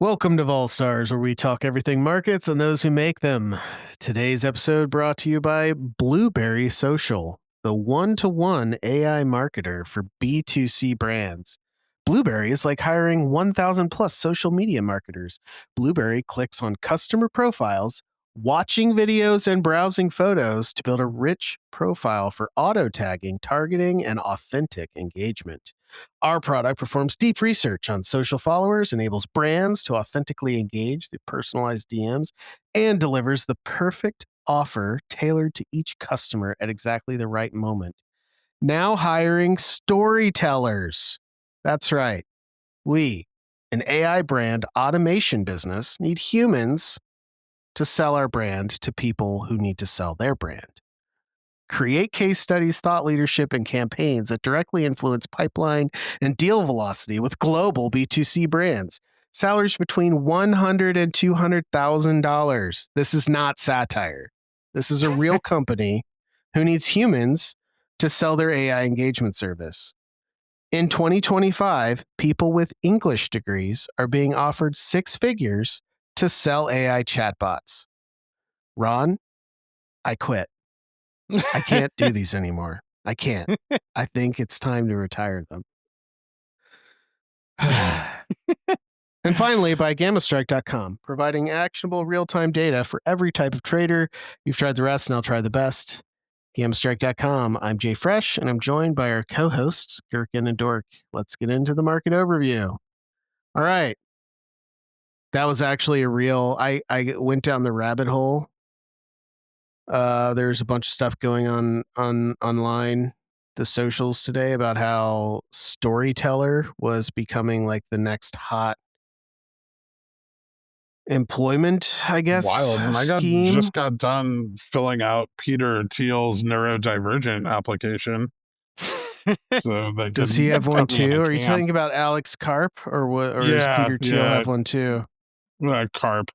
Welcome to Vol Stars, where we talk everything markets and those who make them. Today's episode brought to you by Blueberry Social, the one-to-one AI marketer for B2C brands. Blueberry is like hiring 1,000 plus social media marketers. Blueberry clicks on customer profiles, watching videos, and browsing photos to build a rich profile for auto tagging, targeting, and authentic engagement. Our product performs deep research on social followers, enables brands to authentically engage through personalized DMs, and delivers the perfect offer tailored to each customer at exactly the right moment. Now hiring storytellers. That's right. We, an AI brand automation business, need humans to sell our brand to people who need to sell their brand. Create case studies, thought leadership, and campaigns that directly influence pipeline and deal velocity with global B2C brands. Salaries between $100,000 and $200,000. This is not satire. This is a real company who needs humans to sell their AI engagement service. In 2025, people with English degrees are being offered six figures to sell AI chatbots. Ron, I quit. I can't do these anymore. I can't. I think it's time to retire them. And finally, by GammaStrike.com, providing actionable real-time data for every type of trader. You've tried the rest, and I'll try the best. GammaStrike.com. I'm Jay Fresh, and I'm joined by our co-hosts, Gherkin and Dork. Let's get into the market overview. All right. That was actually a real... I went down the rabbit hole. There's a bunch of stuff going on online, the socials today, about how storyteller was becoming like the next hot employment, I guess. Wild. And scheme. just got done filling out Peter Thiel's neurodivergent application. So they Does he have one too? Are you camp. talking about Alex Karp, or what? Or does Yeah, Peter Thiel have one too? Carp,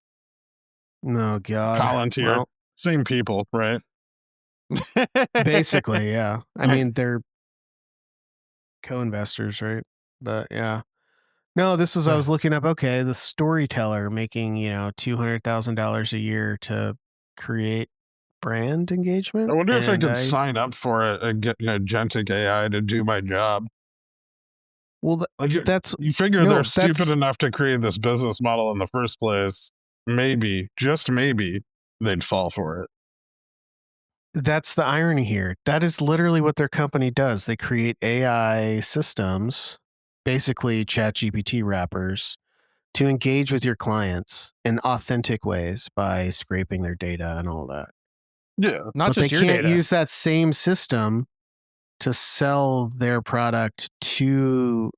Oh God. Palantir, Well, same people, right? basically, yeah. I mean, they're co-investors, right? But yeah. No, this was, I was looking up, okay, the storyteller making, $200,000 a year to create brand engagement. I wonder if I could sign up for an agentic AI to do my job. Well, that's... You figure they're stupid enough to create this business model in the first place. Maybe, just maybe, they'd fall for it. That's the irony here. That is literally what their company does. They create AI systems, basically ChatGPT wrappers, to engage with your clients in authentic ways by scraping their data and all that. Yeah. But they can't use that same system to sell their product to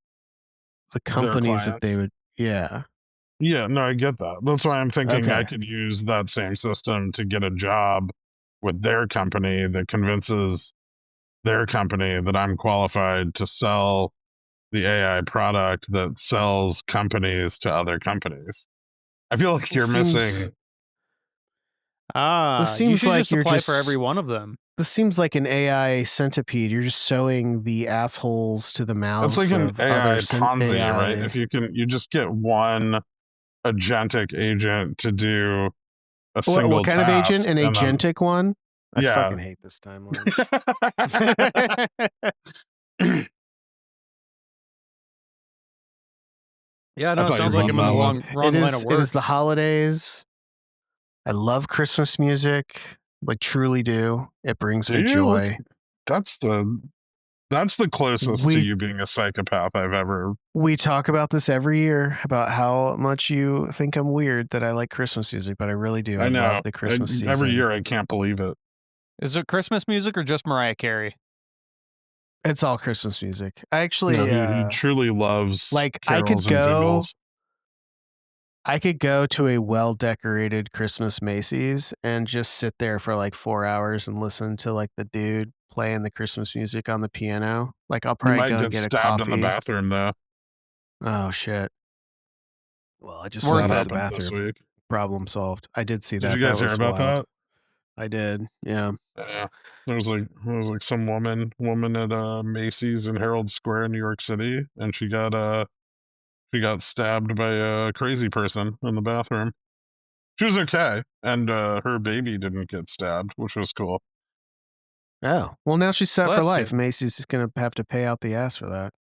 the companies that they would... Yeah. Yeah, no, I get that. That's why I'm thinking I could use that same system to get a job with their company that convinces their company that I'm qualified to sell the AI product that sells companies to other companies. I feel like you're missing... This seems you should like just apply for every one of them. This seems like an AI centipede. You're just sewing the assholes to the mouths It's like an of AI other Ponzi, AI. right? If you just get one agentic agent to do a single what kind of agent? An and then- agentic one? I Yeah. fucking hate this timeline. Yeah, no, it sounds like I'm in the wrong line of work. It is the holidays. I love Christmas music. Like, truly do. It brings me joy. That's the closest to you being a psychopath I've ever... We talk about this every year, about how much you think I'm weird that I like Christmas music, but I really do. I love the Christmas season. Every year, I can't believe it. Is it Christmas music or just Mariah Carey? It's all Christmas music. I actually... No, he truly loves carols and jingles. I could go to a well-decorated Christmas Macy's and just sit there for like 4 hours and listen to like the dude playing the Christmas music on the piano. Like, I'll probably go and get a coffee. In the bathroom, though. Oh shit! Well, I just went to the bathroom. Problem solved. I did see that. Did you guys hear about that? I did. Yeah. Yeah. There was like some woman at Macy's in Herald Square in New York City, and she got She got stabbed by a crazy person in the bathroom. She was okay, and her baby didn't get stabbed, which was cool. Oh, well, now she's set Well, for that's life. good. Macy's is going to have to pay out the ass for that.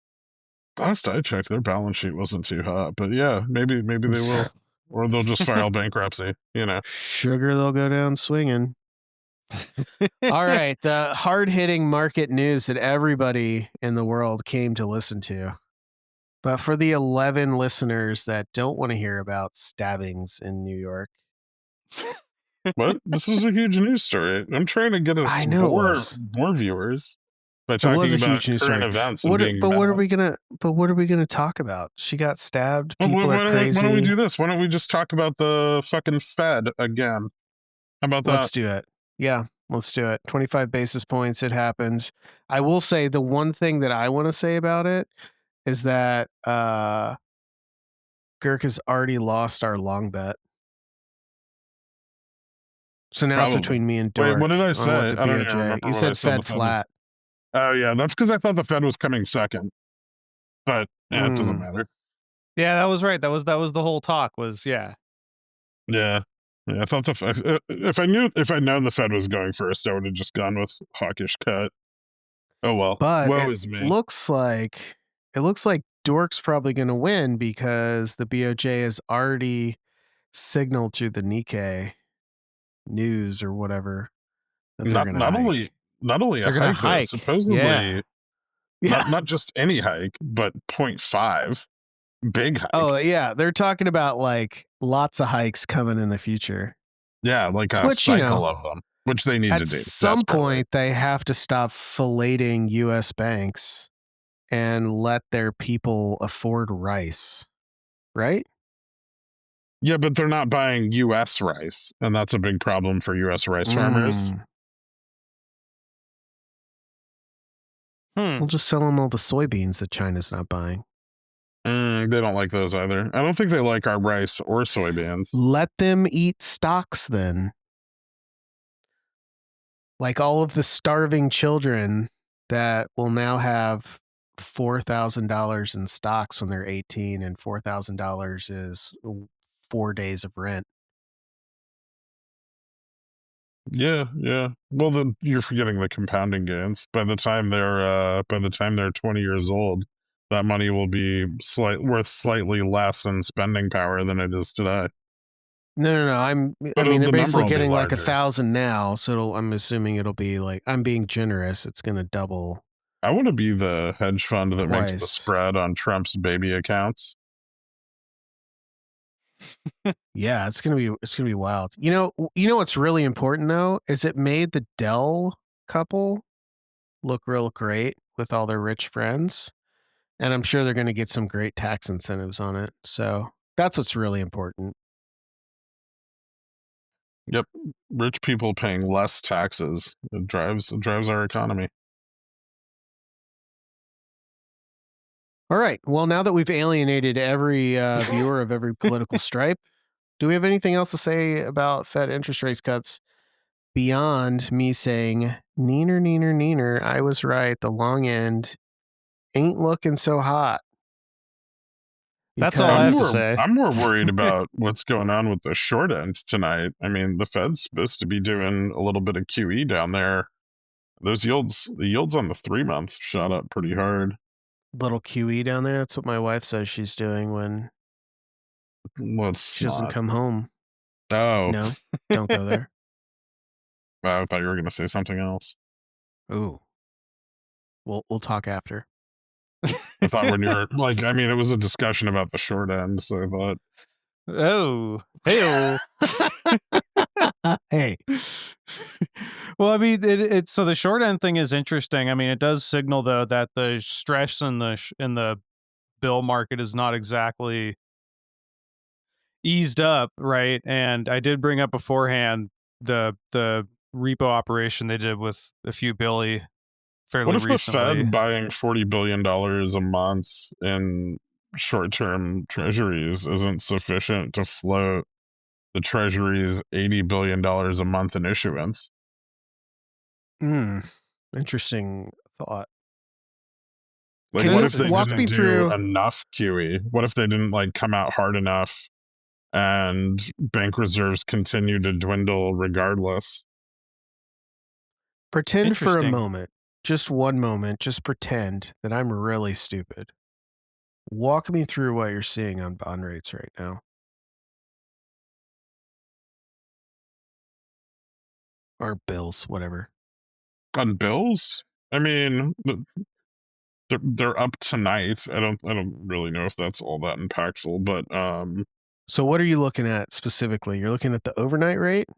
Last I checked, their balance sheet wasn't too hot, but yeah, maybe they will, or they'll just file bankruptcy. You know, Sugar, they'll go down swinging. All right, the hard-hitting market news that everybody in the world came to listen to. But for the 11 listeners that don't want to hear about stabbings in New York. What? This is a huge news story. I'm trying to get us I know it more was. viewers by It was talking a about huge news current story. events and being But what are mad. we gonna talk about? She got stabbed. Well, People are why crazy. don't we do this? Why don't we just talk about the fucking Fed again? How about Let's that? do it. Yeah, let's do it. 25 basis points. It happened. I will say the one thing that I want to say about it is that Girk has already lost our long bet. So now it's between me and Dork. Wait, what did I on say? what the I don't even BOJ. remember You what I said said. Fed flat. Oh yeah, that's because I thought the Fed was coming second. But yeah, it doesn't matter. Yeah, that was right. That was the whole talk. Was yeah. Yeah. I thought if I'd known the Fed was going first, I would have just gone with hawkish cut. Oh well. But Woe it is me. looks like Dork's probably going to win because the BOJ has already signaled to the Nikkei news or whatever that they're going to hike. Not only a They're gonna hike, though, hike. supposedly Yeah. not just any hike, but 0.5 big hike. Oh yeah, they're talking about like lots of hikes coming in the future. Yeah, like a cycle of them, which they need to do. At some point, they have to stop filleting U.S. banks and let their people afford rice, right? Yeah, but they're not buying U.S. rice, and that's a big problem for U.S. rice farmers. We'll just sell them all the soybeans that China's not buying. They don't like those either. I don't think they like our rice or soybeans. Let them eat stocks then. Like all of the starving children that will now have $4,000 in stocks when they're 18, and $4,000 is 4 days of rent. Yeah. Well, then you're forgetting the compounding gains. By the time they're 20 years old, that money will be worth slightly less in spending power than it is today. No. I mean, they're basically getting like 1,000 now, so I'm assuming it'll be like, I'm being generous. It's going to double. I want to be the hedge fund that makes the spread on Trump's baby accounts. Yeah, it's gonna be wild. You know what's really important though is it made the Dell couple look real great with all their rich friends, and I'm sure they're going to get some great tax incentives on it. So that's what's really important. Yep, rich people paying less taxes. It drives our economy. All right. Well, now that we've alienated every viewer of every political stripe, do we have anything else to say about Fed interest rates cuts beyond me saying, neener, I was right. The long end ain't looking so hot. That's all I have to say. I'm more worried about what's going on with the short end tonight. I mean, the Fed's supposed to be doing a little bit of QE down there. The yields on the 3-month shot up pretty hard. Little QE down there. That's what my wife says she's doing when she doesn't come home. Oh. No, don't go there. I thought you were going to say something else. Ooh. We'll talk after. I thought when you were it was a discussion about the short end, so I thought. Oh, hey, hey. Well, I mean, it's so the short end thing is interesting. I mean, it does signal though that the stress in the bill market is not exactly eased up, right? And I did bring up beforehand the repo operation they did with a few Billy fairly recently. What if the Fed buying $40 billion a month in short-term treasuries isn't sufficient to float the treasury's $80 billion a month in issuance? Interesting thought. Like, Can what you if they walk didn't me do through? enough QE? What if they didn't like come out hard enough and bank reserves continue to dwindle regardless? Pretend for a Interesting. moment, just one moment, just pretend that I'm really stupid. Walk me through what you're seeing on bond rates right now, or bills, whatever. On bills, I mean, they're up tonight. I don't really know if that's all that impactful, but So what are you looking at specifically? You're looking at the overnight rate?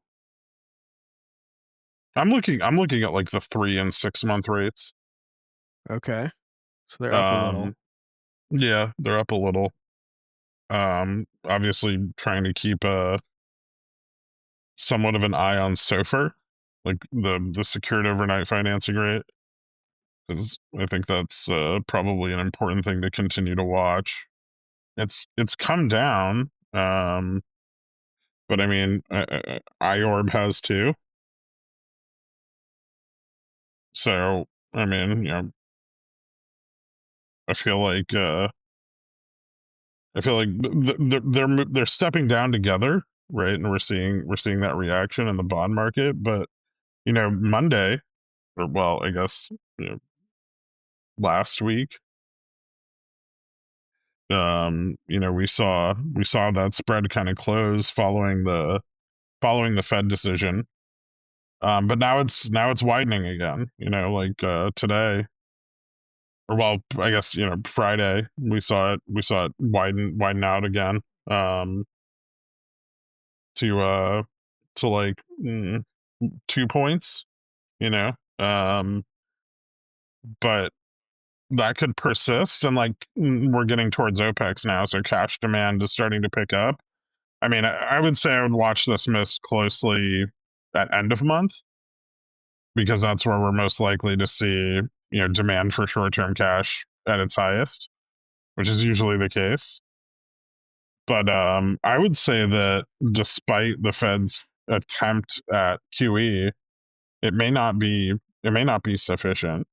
I'm looking at like the 3 and 6 month rates. Okay. So they're up a little. Um, yeah, they're up a little. Obviously trying to keep a somewhat of an eye on SOFR, like the secured overnight financing rate, because I think that's probably an important thing to continue to watch. It's come down, but I mean, IORB has too. So I mean, I feel like they're stepping down together, right? And we're seeing that reaction in the bond market. But Monday, or well, I guess you know, last week, we saw that spread kind of close following the Fed decision. But now it's widening again. Like today, or well, I guess Friday we saw it widen out again. Um, to like 2 points. You know, um, but that could persist, and like we're getting towards OPEX now, so cash demand is starting to pick up. I mean, I would say I would watch this most closely at end of month, because that's where we're most likely to see demand for short-term cash at its highest, which is usually the case. But I would say that despite the Fed's attempt at QE, it may not be it may not be sufficient.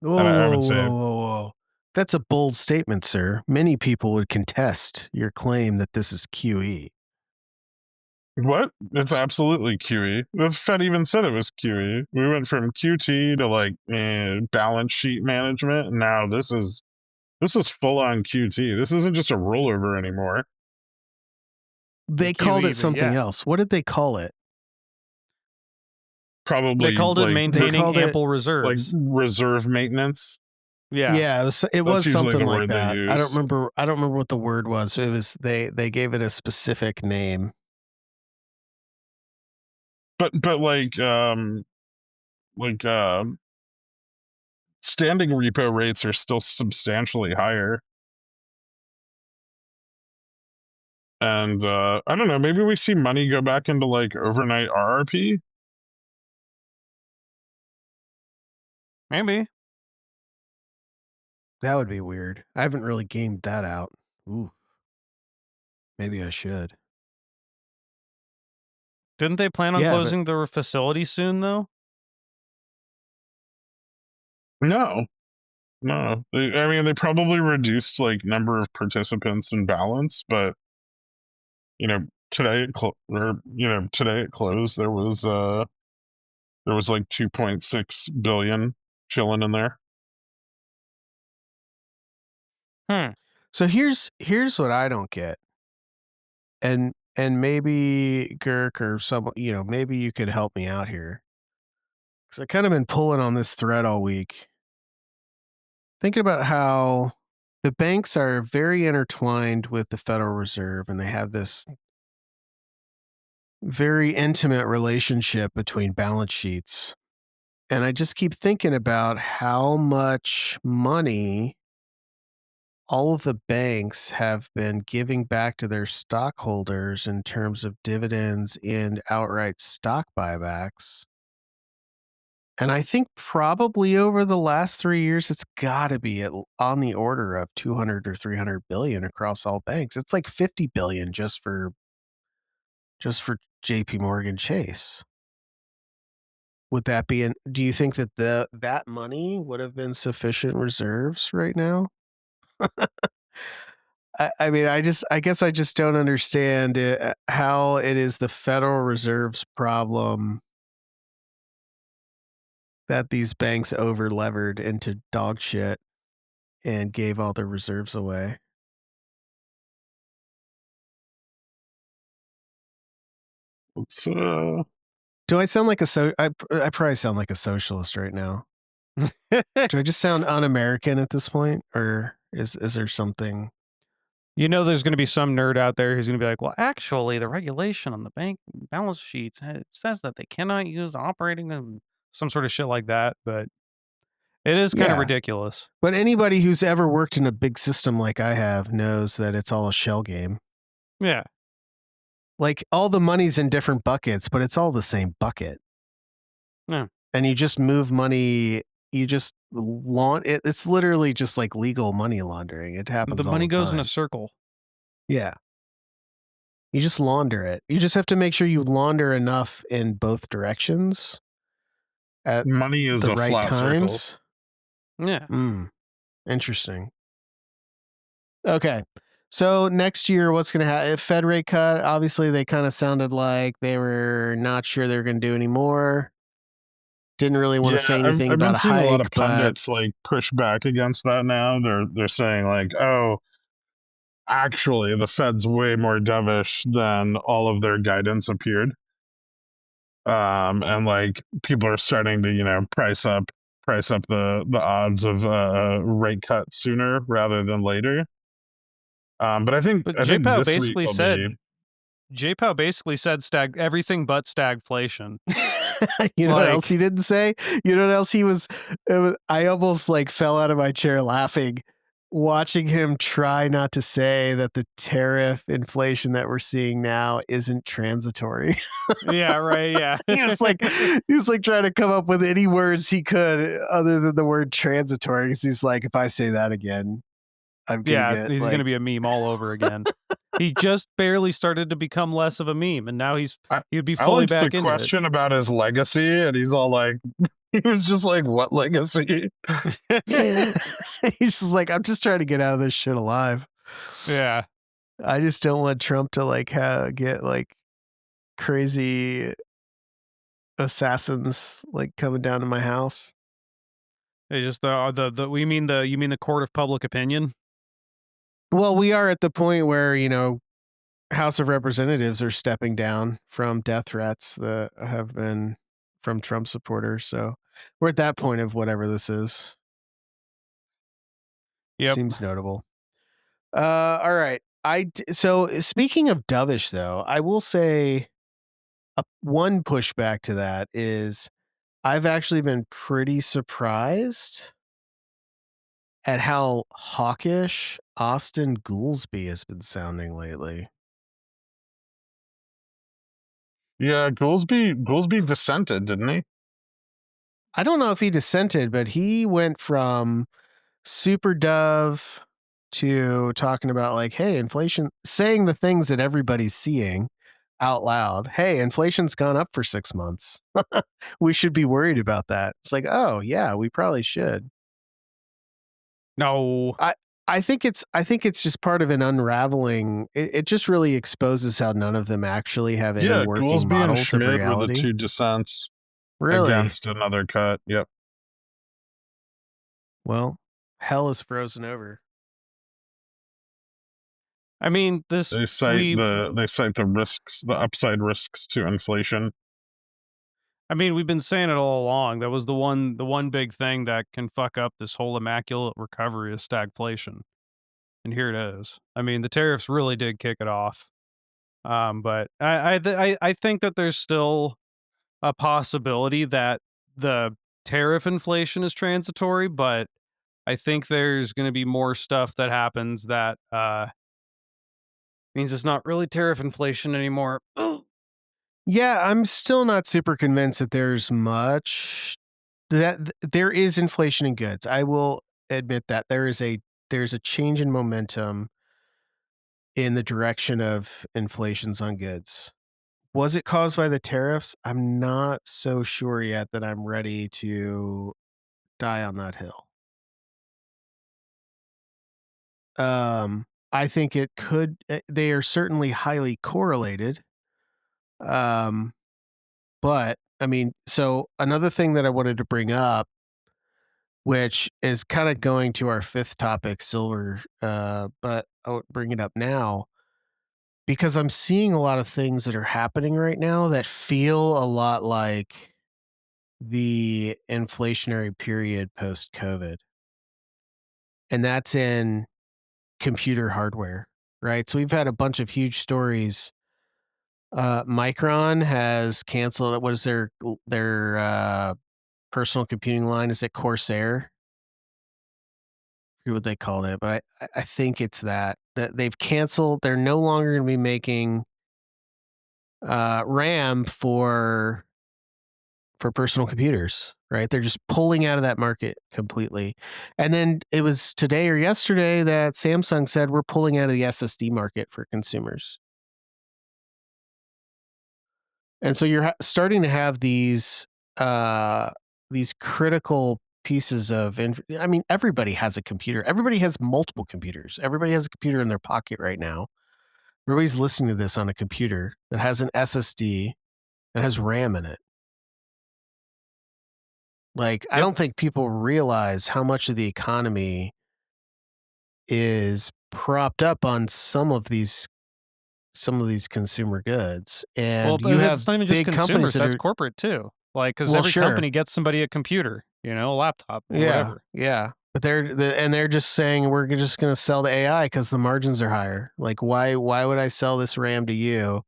And Whoa, I whoa, would say, whoa, whoa, whoa. That's a bold statement, sir. Many people would contest your claim that this is QE. what? It's absolutely QE. The Fed even said it was QE. We went from QT to like balance sheet management, and now this is full on QT. This isn't just a rollover anymore. They called QE, it but something yeah. else. What did they call it? They Probably called it like They maintaining called it, ample like reserves. reserve maintenance. Yeah. yeah, it That's was usually something the like word they that. use. I don't remember what the word was. It was they gave it a specific name. But like standing repo rates are still substantially higher. And I don't know, maybe we see money go back into like overnight RRP. Maybe. That would be weird. I haven't really gamed that out. Ooh, maybe I should. Didn't they plan on Yeah, but closing their facility soon though? No, no. I mean, they probably reduced like number of participants and balance, but today today it closed. There was like 2.6 billion chilling in there. Hmm. so here's what I don't get. And maybe Girk or someone, maybe you could help me out here. Cuz I kind of been pulling on this thread all week. Thinking about how the banks are very intertwined with the Federal Reserve, and they have this very intimate relationship between balance sheets. And I just keep thinking about how much money all of the banks have been giving back to their stockholders in terms of dividends and outright stock buybacks. And I think probably over the last 3 years, it's got to be on the order of 200 or 300 billion across all banks. It's like 50 billion just for JP Morgan Chase. would that be do you think that that money would have been sufficient reserves right now? I mean, I guess I just don't understand how it is the Federal Reserve's problem that these banks over levered into dog shit and gave all their reserves away. It's Do I sound like I probably sound like a socialist right now. Do I just sound un-American at this point, or is there something? You know, there's going to be some nerd out there who's going to be like, well, actually, the regulation on the bank balance sheets says that they cannot use operating and some sort of shit like that. But it is kind of Yeah, ridiculous. but anybody who's ever worked in a big system like I have knows that it's all a shell game. Yeah. Like all the money's in different buckets, but it's all the same bucket. Yeah. And you just move money. You just it's literally just like legal money laundering. It The happens all money the goes in a time. circle. Yeah. You just launder it. You just have to make sure you launder enough in both directions at money is the a right flat circle. times. Yeah. Interesting. Okay. So next year, what's going to happen? If Fed rate cut, obviously they kind of sounded like they were not sure they were going to do any more. Didn't really want to Yeah, say anything I've been about a seeing a lot hike, of but pundits like push back against that now. They're saying like, oh, actually, the Fed's way more dovish than all of their guidance appeared. And like people are starting to price up the odds of rate cut sooner rather than later. But I think But I think JPOW this week basically will be. said JPOW basically said everything but stagflation. you know what else Like, he didn't say? You know what else I almost like fell out of my chair laughing watching him try not to say that the tariff inflation that we're seeing now isn't transitory. yeah, right, yeah. He was like trying to come up with any words he could other than the word transitory because he's like, if I say that again, I'm gonna Yeah, get he's like gonna be a meme all over again. He just barely started to become less of a meme, and now I, he'd be I fully liked the back into it. question about his legacy, and he's all like, he was just like, "What legacy?" he's just like, I'm just trying to get out of this shit alive. Yeah, I just don't want Trump to like get like crazy assassins like coming down to my house. they just the you mean the court of public opinion? Well, we are at the point where, House of Representatives are stepping down from death threats that have been from Trump supporters. So we're at that point of whatever this is. Yep. Seems notable. All right. So speaking of dovish, though, I will say one pushback to that is I've actually been pretty surprised at how hawkish Austin Goolsbee has been sounding lately. Yeah, Goolsbee dissented, didn't he? I don't know if he dissented, but he went from super dove to talking about like, hey, inflation, saying the things that everybody's seeing out loud. Hey, inflation's gone up for 6 months. We should be worried about that. It's like, oh yeah, we probably should. No. I I think it's just part of an unraveling. It just really exposes how none of them actually have any Yeah, working Goolsbee and models of Schmidt were the reality. two dissents Really? against another cut. Yep. Well, hell is frozen over. I mean, this They cite we the risks, the upside risks to inflation. I mean, we've been saying it all along. That was the one big thing that can fuck up this whole immaculate recovery is stagflation. And here it is. I mean, the tariffs really did kick it off. But I think that there's still a possibility that the tariff inflation is transitory, but I think there's going to be more stuff that happens that means it's not really tariff inflation anymore. Yeah, I'm still not super convinced that there's much that there is inflation in goods. I will admit that there's a change in momentum in the direction of inflations on goods. Was it caused by the tariffs? I'm not so sure yet that I'm ready to die on that hill. I think it could. They are certainly highly correlated. But I mean, so another thing that I wanted to bring up, which is kind of going to our fifth topic, silver, but I'll bring it up now because I'm seeing a lot of things that are happening right now that feel a lot like the inflationary period post COVID. And that's in computer hardware, right? So we've had a bunch of huge stories. Micron has canceled, what is their personal computing line? Is it Corsair? I forget what they called it, but I think it's that they've canceled. They're no longer going to be making RAM for personal computers, right? They're just pulling out of that market completely. And then it was today or yesterday that Samsung said we're pulling out of the SSD market for consumers. And so you're starting to have these critical pieces of I mean, everybody has a computer. Everybody has multiple computers. Everybody has a computer in their pocket right now. Everybody's listening to this on a computer that has an SSD that has RAM in it. Like, I don't think people realize how much of the economy is propped up on some of these consumer goods. Well, And you but have it's not even just big companies consumers, that that's are, corporate too. Like, because well, every sure. company gets somebody a computer, a laptop or Yeah, whatever. yeah. But they're just saying we're just going to sell to AI because the margins are higher. Like, why would I sell this RAM to you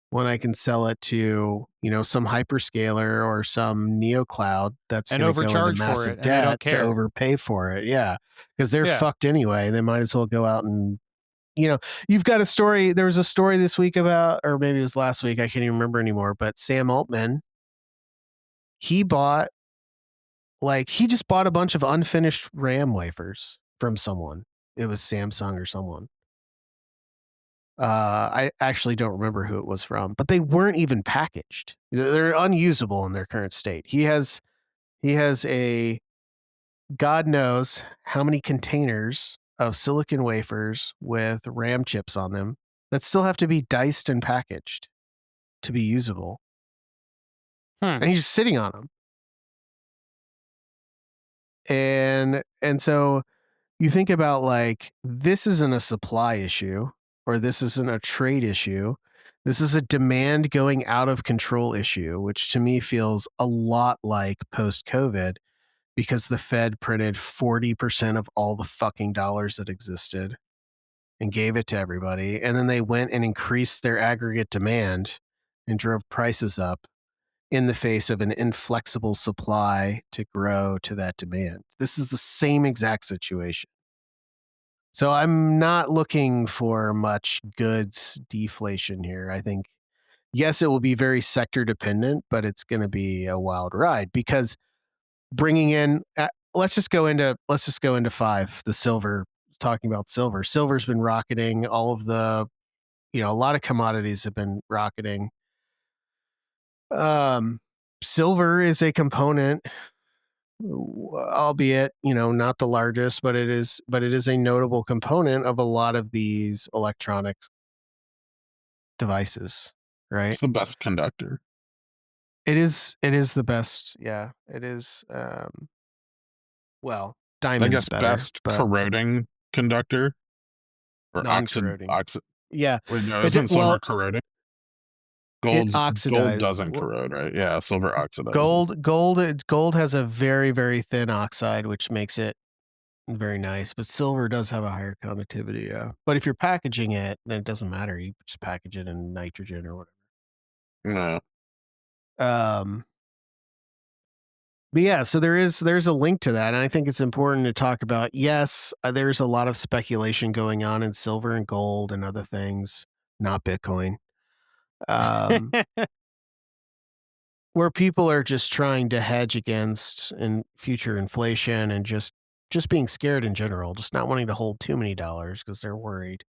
when I can sell it to some hyperscaler or some neo cloud that's And going to go into overcharge for massive it, and they debt don't to care. overpay for it? Yeah, because they're Yeah. fucked anyway. They might as well go out and you've got a story. There was a story this week about, or maybe it was last week. I can't even remember anymore. But Sam Altman, he just bought a bunch of unfinished RAM wafers from someone. It was Samsung or someone. I actually don't remember who it was from, but they weren't even packaged. They're unusable in their current state. He has a God knows how many containers of silicon wafers with RAM chips on them that still have to be diced and packaged to be usable. And he's just sitting on them. And so you think about, like, this isn't a supply issue, or this isn't a trade issue. This is a demand going out of control issue, which to me feels a lot like post-COVID because the Fed printed 40% of all the fucking dollars that existed and gave it to everybody. And then they went and increased their aggregate demand and drove prices up in the face of an inflexible supply to grow to that demand. This is the same exact situation. So I'm not looking for much goods deflation here. I think, yes, it will be very sector dependent, but it's going to be a wild ride because bringing in, let's just go into five, the silver, talking about silver. Silver's been rocketing. All of the, a lot of commodities have been rocketing. Silver is a component, albeit not the largest, but it is a notable component of a lot of these electronics devices, right? It's the best conductor. It is the best. Yeah, it is. Well, I diamond's guess better, best but corroding conductor or non-corroding. oxid. Yeah, Wait, no, isn't silver corroding? it Gold oxidized. doesn't corrode, right? Yeah, silver oxidizes. Gold has a very, very thin oxide, which makes it very nice. But silver does have a higher conductivity. Yeah, but if you're packaging it, then it doesn't matter. You just package it in nitrogen or No. whatever. But yeah, so there's a link to that, and I think it's important to talk about. Yes, there's a lot of speculation going on in silver and gold and other things, not Bitcoin. Where people are just trying to hedge against future inflation and just being scared in general, just not wanting to hold too many dollars because they're worried.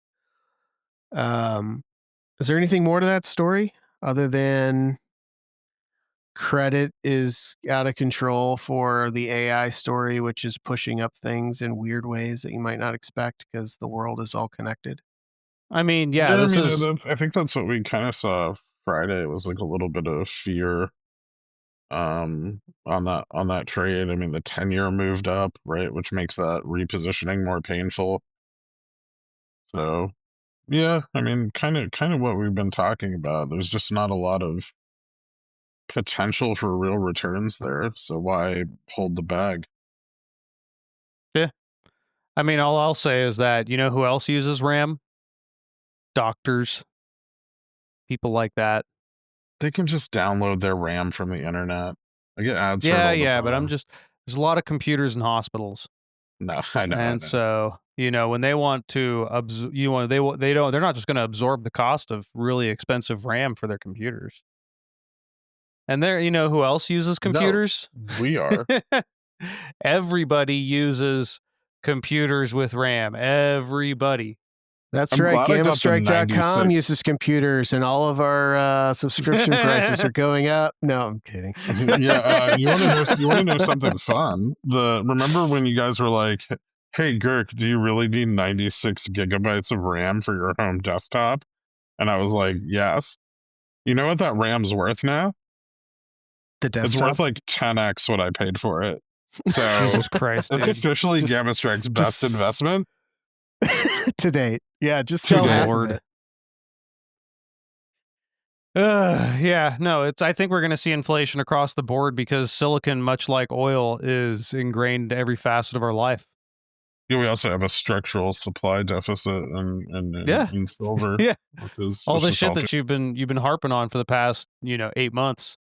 Is there anything more to that story? other than credit is out of control for the AI story, which is pushing up things in weird ways that you might not expect because the world is all connected. I mean, yeah, Yeah, I this mean, is I think that's what we kind of saw Friday was like a little bit of fear on that trade. I mean, the 10-year moved up, right, which makes that repositioning more painful. So, yeah, I mean, kind of what we've been talking about. There's just not a lot of potential for real returns there. So why hold the bag? yeah. I mean, all I'll say is that you know who else uses RAM? Doctors, people like that. They can just download their RAM from the internet. I get ads for it Yeah, all the yeah, but I'm time. just there's a lot of computers in hospitals. No, I know, I And know. so, you know, when they want to they don't they're not just going to absorb the cost of really expensive RAM for their computers. And there, you know who else uses No, computers? we are. Everybody uses computers with RAM. Everybody. That's I'm right. glad I got the GammaStrike.com 96. uses computers, and all of our subscription prices are going up. No, I'm kidding. Yeah, you want to know something fun? Remember when you guys were like, "Hey, Girk, do you really need 96 gigabytes of RAM for your home desktop?" And I was like, "Yes." You know what that RAM's worth now? The It's desktop. worth like 10x what I paid for it. So Jesus Christ, it's dude. officially just, GammaStrike's best just investment to date. Yeah, just to Good sell half date. of lord. it. Yeah, no, it's I think we're going to see inflation across the board because silicon, much like oil, is ingrained in every facet of our life. Yeah, we also have a structural supply deficit Yeah. in silver, Yeah. which is All it's this just shit all good. that you've been harping on for the past, 8 months.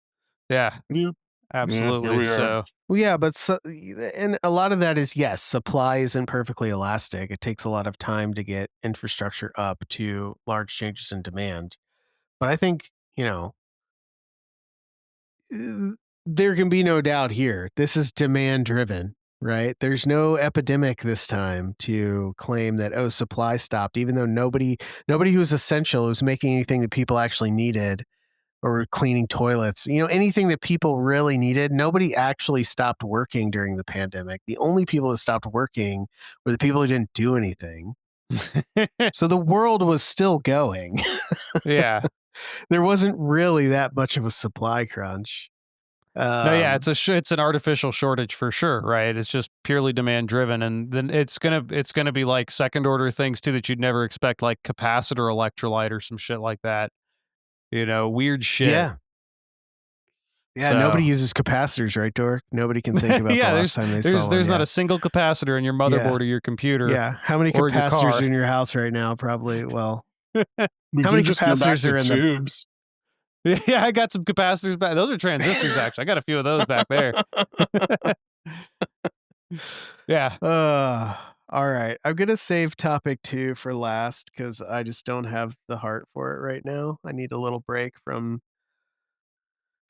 Yeah, Yep. Yeah, here absolutely. we are. So, Well, yeah, but and a lot of that is yes, supply isn't perfectly elastic. It takes a lot of time to get infrastructure up to large changes in demand. But I think there can be no doubt here. This is demand driven, right? There's no epidemic this time to claim that supply stopped, even though nobody who was essential was making anything that people actually needed or cleaning toilets. Anything that people really needed, nobody actually stopped working during the pandemic. The only people that stopped working were the people who didn't do anything. So the world was still going. yeah. There wasn't really that much of a supply crunch. No, yeah, Um, it's an artificial shortage for sure, right? It's just purely demand driven, and then it's gonna be like second order things too that you'd never expect, like capacitor electrolyte or some shit like that. Weird shit. yeah. Yeah, nobody So uses capacitors, right, Dork? Nobody can think about the yeah, last there's time they there's saw one. there's not Yeah. a single capacitor in your Yeah. motherboard or your computer Yeah. How many or your capacitors are car. in your house right now? Probably, well, We how do many just go back capacitors to are in the tubes. Yeah, I got some capacitors back. Those are transistors, actually. I got a few of those back there. Yeah. uh all right. I'm gonna save topic 2 for last because I just don't have the heart for it right now. I need a little break from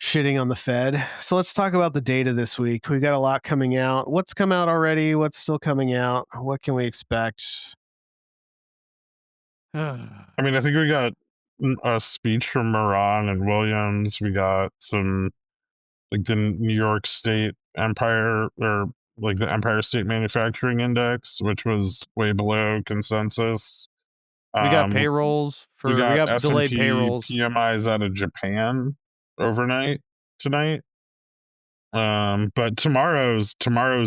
shitting on the Fed. So let's talk about the data this week. We got a lot coming out. What's come out already? What's still coming out? What can we expect? I mean, I think we got a speech from Moran and Williams. We got some like the New York State Empire or like the Empire State Manufacturing Index, which was way below consensus. We got Um, we we got got delayed S&P payrolls. PMIs out of Japan overnight tonight. But tomorrow's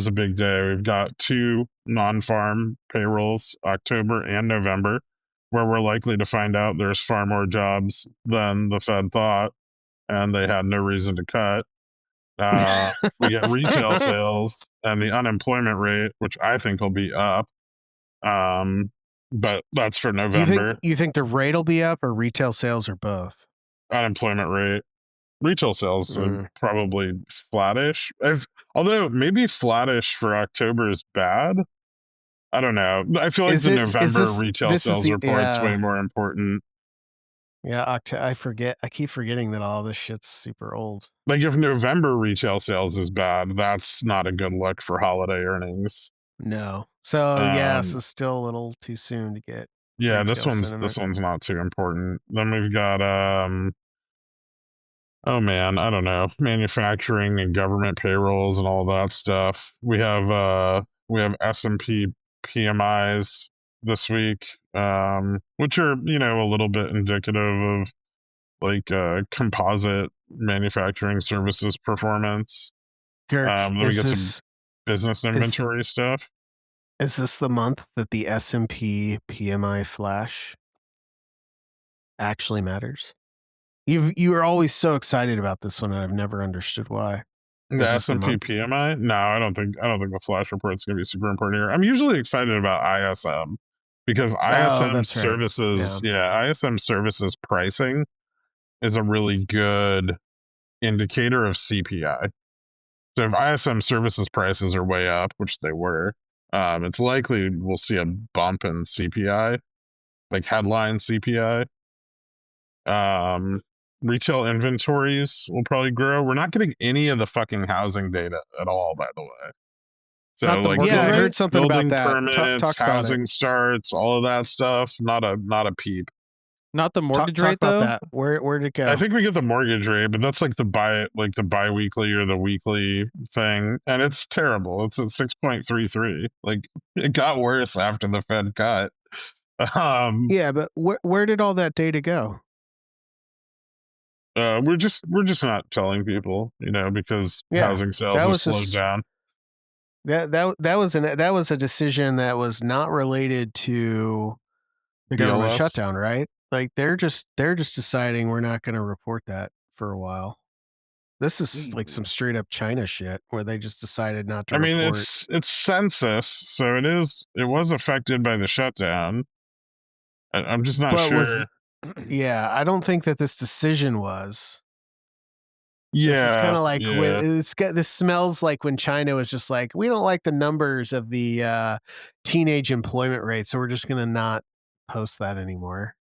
a big day. We've got two non-farm payrolls, October and November, where we're likely to find out there's far more jobs than the Fed thought, and they had no reason to cut. We get retail sales and the unemployment rate, which I think will be up. Um, but that's for You think November. you think the rate will be up or retail sales or both? Unemployment rate. Retail sales are Mm. probably flattish. Although maybe flattish for October is bad. I don't know. I feel like Is the it is November this retail this is sales the report's way more important. I forget. I keep forgetting that all this shit's super old. Like if November retail sales is bad, that's not a good look for holiday earnings. No. So yeah, Um, so still a little too soon to get yeah, retail this sentiment. one's not too important. Then we've got Oh man, I don't know. Manufacturing and government payrolls and all that stuff. We have S&P PMIs this week, which are, a little bit indicative of like composite manufacturing services performance. Kirk, Then we get some business is inventory stuff. is this the month that the S&P PMI flash actually matters? You were always so excited about this one, and I've never understood why. The Is this the S&P month? PMI? No, I don't think the flash report's going to be super important here. I'm usually excited about ISM because Oh, ISM that's right. services, Yeah. ISM services pricing is a really good indicator of CPI. So if ISM services prices are way up, which they were, it's likely we'll see a bump in CPI, like headline CPI. Um, Retail inventories will probably grow. We're not getting any of the fucking housing data at all, by the way. So Not the like mortgage Yeah, I heard rate? something about building that. permits, Talk about it. housing starts, all of that stuff, not a peep. Not the mortgage Talk rate about though? that. Where'd it I go? think we get the mortgage rate, but that's like the biweekly or the weekly thing, and it's terrible. It's at 6.33. Like it got worse after the Fed cut. Um, Yeah, but where did all that data go? we're just not telling people, because Yeah, housing sales that have was slowed just down. that was a decision that was not related to the government BLS. shutdown, right? Like they're just deciding we're not going to report that for a while. This is like some straight up China shit where they just decided not to I mean, report. it's census, so it was affected by the shutdown. I'm just not But was sure. yeah, I don't think that this decision was. This is kind Yeah, of like when yeah, this smells like when China was just like, we don't like the numbers of the teenage employment rate, so we're just going to not post that anymore.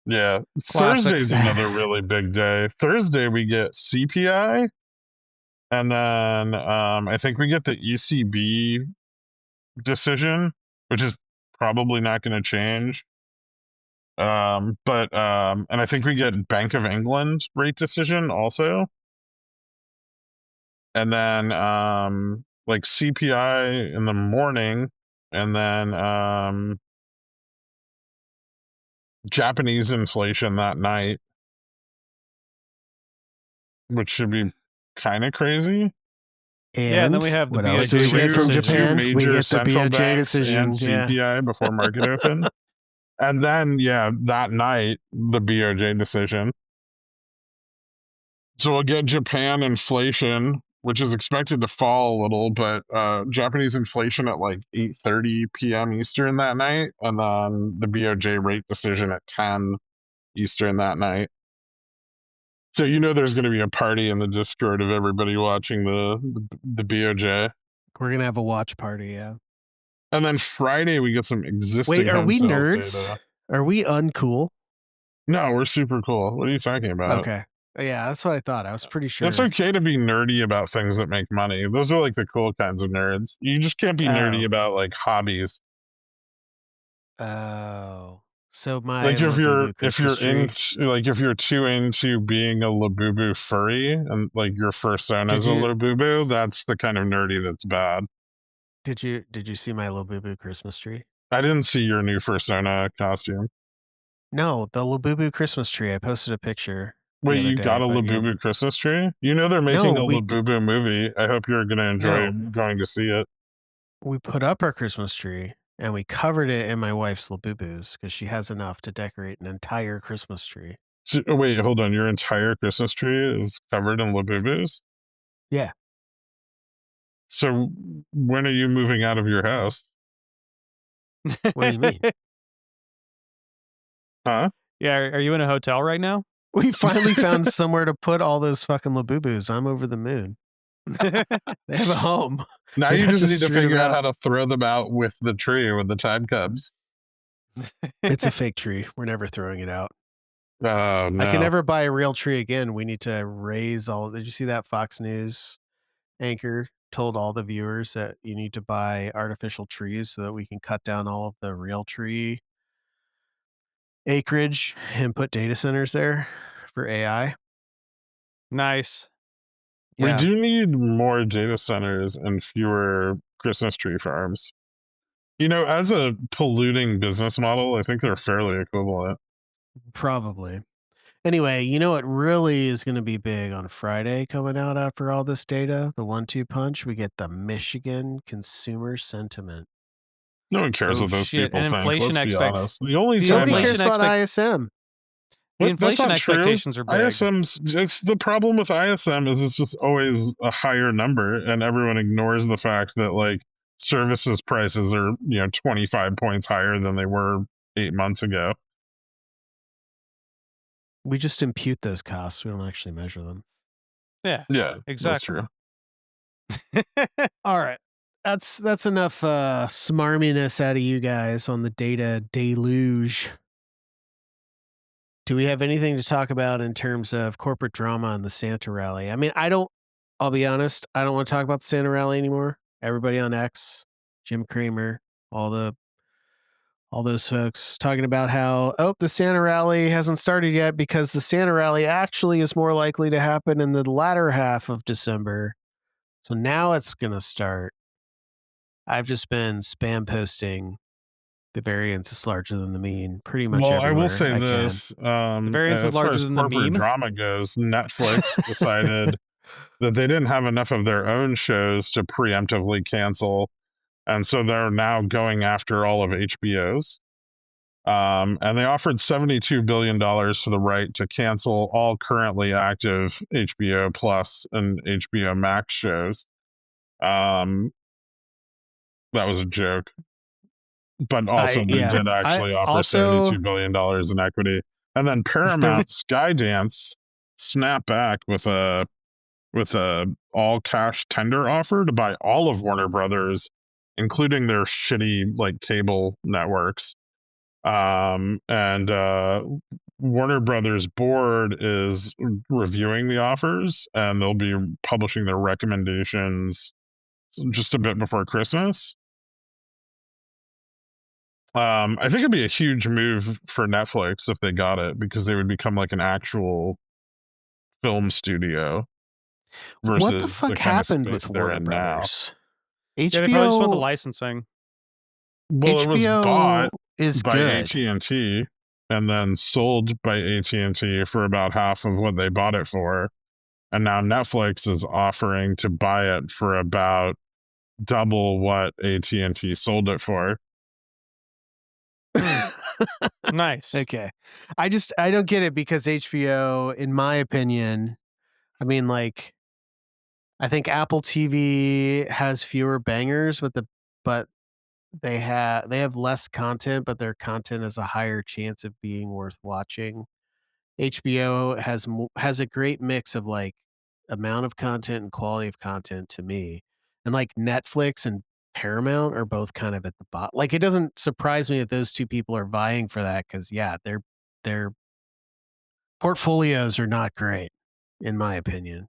yeah. Classic. Thursday's another really big day. Thursday we get CPI, and then I think we get the ECB decision, which is probably not going to change. And I think we get Bank of England rate decision also, and then like CPI in the morning, and then Japanese inflation that night, which should be kind of crazy. Yeah, and then And we have the what else Like do we BOJ rate get from two decision. Japan? We major get the central BOJ banks and decision. Yeah. CPI before market open. And then that night the BOJ decision. So we'll get Japan inflation, which is expected to fall a little, but Japanese inflation at like 8:30 p.m. Eastern that night, and then the BOJ rate decision at 10 Eastern that night. So there's going to be a party in the Discord of everybody watching the BOJ. We're going to have a watch party. Yeah. And then Friday we get some Wait, existing are home we sales nerds? data. Are we uncool? No, we're super cool. What are you talking about? Okay. Yeah, that's what I thought. I was pretty It's sure. okay to be nerdy about things that make money. Those are like the cool kinds of nerds. You just can't be nerdy Oh. about like hobbies. Oh. So my Like if you're Labubu if Christmas you're tree. into like if you're too into being a Labubu furry and like your persona Did is a you Labubu, that's the kind of nerdy that's bad. did you see my Labubu Christmas tree? I didn't see your new persona costume. No, the Labubu Christmas tree. I posted a picture the Wait, other you day, got a but Labubu Christmas tree? They're making no, a Labubu movie. I hope you're gonna enjoy no, going to see it. we put up our Christmas tree and we covered it in my wife's Labubus because she has enough to decorate an entire Christmas tree. So, wait, hold on. Your entire Christmas tree is covered in Labubus? Yeah. So when are you moving out of your house? What do you mean? Huh? Yeah, are you in a hotel right now? We finally found somewhere to put all those fucking Labubus. I'm over the moon. They have a home. Now They're you not just just need to strewn figure out about. how to throw them out with the tree when the time comes. It's a fake tree. We're never throwing it out. Oh I can no. never buy a real tree again. We need to raise all. Did you see that Fox News anchor told all the viewers that you need to buy artificial trees so that we can cut down all of the real tree acreage and put data centers there for AI? Nice. We Yeah, do need more data centers and fewer Christmas tree farms. As a polluting business model, I think they're fairly equivalent. probably. Anyway, you know what really is going to be big on Friday coming out after all this data? The 1-2 punch. We get the Michigan consumer sentiment. No one cares Oh what those shit! people think. Let's be honest. The only the time Nobody that cares inflation about expect ISM. the that's inflation not true. expectations are big. ISM's it's the problem with ISM is it's just always a higher number, and everyone ignores the fact that like services prices are 25 points higher than they were 8 months ago. We just impute those costs. We don't actually measure them. Yeah, Yeah, that's exactly. true. All right. That's enough smarminess out of you guys on the data deluge. Do we have anything to talk about in terms of corporate drama and the Santa rally? I mean, I'll be honest, I don't want to talk about the Santa rally anymore. Everybody on X, Jim Cramer, all those folks talking about how, the Santa rally hasn't started yet because the Santa rally actually is more likely to happen in the latter half of December. So now it's going to start. I've just been spam posting the variance is larger than the mean pretty much Well, I will everywhere say I can. this: The variance is as far larger as than the corporate meme. drama goes, Netflix decided that they didn't have enough of their own shows to preemptively cancel, and so they're now going after all of HBO's. And they offered $72 billion for the right to cancel all currently active HBO Plus and HBO Max shows. Um, that was a joke. But also, they did I actually offer also $72 billion in equity. And then Paramount Skydance snapped back with a all cash tender offer to buy all of Warner Brothers, including their shitty like cable networks. And Warner Brothers board is reviewing the offers, and they'll be publishing their recommendations just a bit before Christmas. I think it'd be a huge move for Netflix if they got it, because they would become like an actual film studio what the versus the fuck kind of happened with space they're Warner in now. Brothers? Yeah, they probably just want the HBO licensing. Well, it was HBO bought is by good. AT&T and then sold by AT&T for about half of what they bought it for. And now Netflix is offering to buy it for about double what AT&T sold it for. Nice. Okay. I don't get it because HBO, in my opinion, I mean, like, I think Apple TV has fewer bangers but they have less content, but their content has a higher chance of being worth watching. HBO has a great mix of like amount of content and quality of content to me. And like Netflix and Paramount are both kind of at the bottom. Like it doesn't surprise me that those two people are vying for that cuz yeah, their portfolios are not great in my opinion.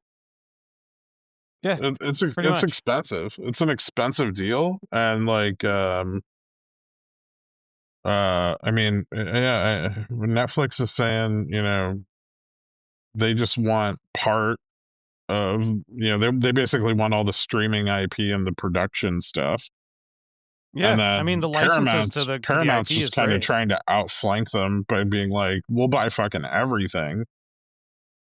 Yeah, pretty It's much. expensive. It's an expensive deal, and like I mean, yeah, Netflix is saying, they just want part of, they basically want all the streaming IP and the production stuff. And Yeah, I mean then the licenses to the Paramount's IP just is kind of great. trying to outflank them by being like, we'll buy fucking everything.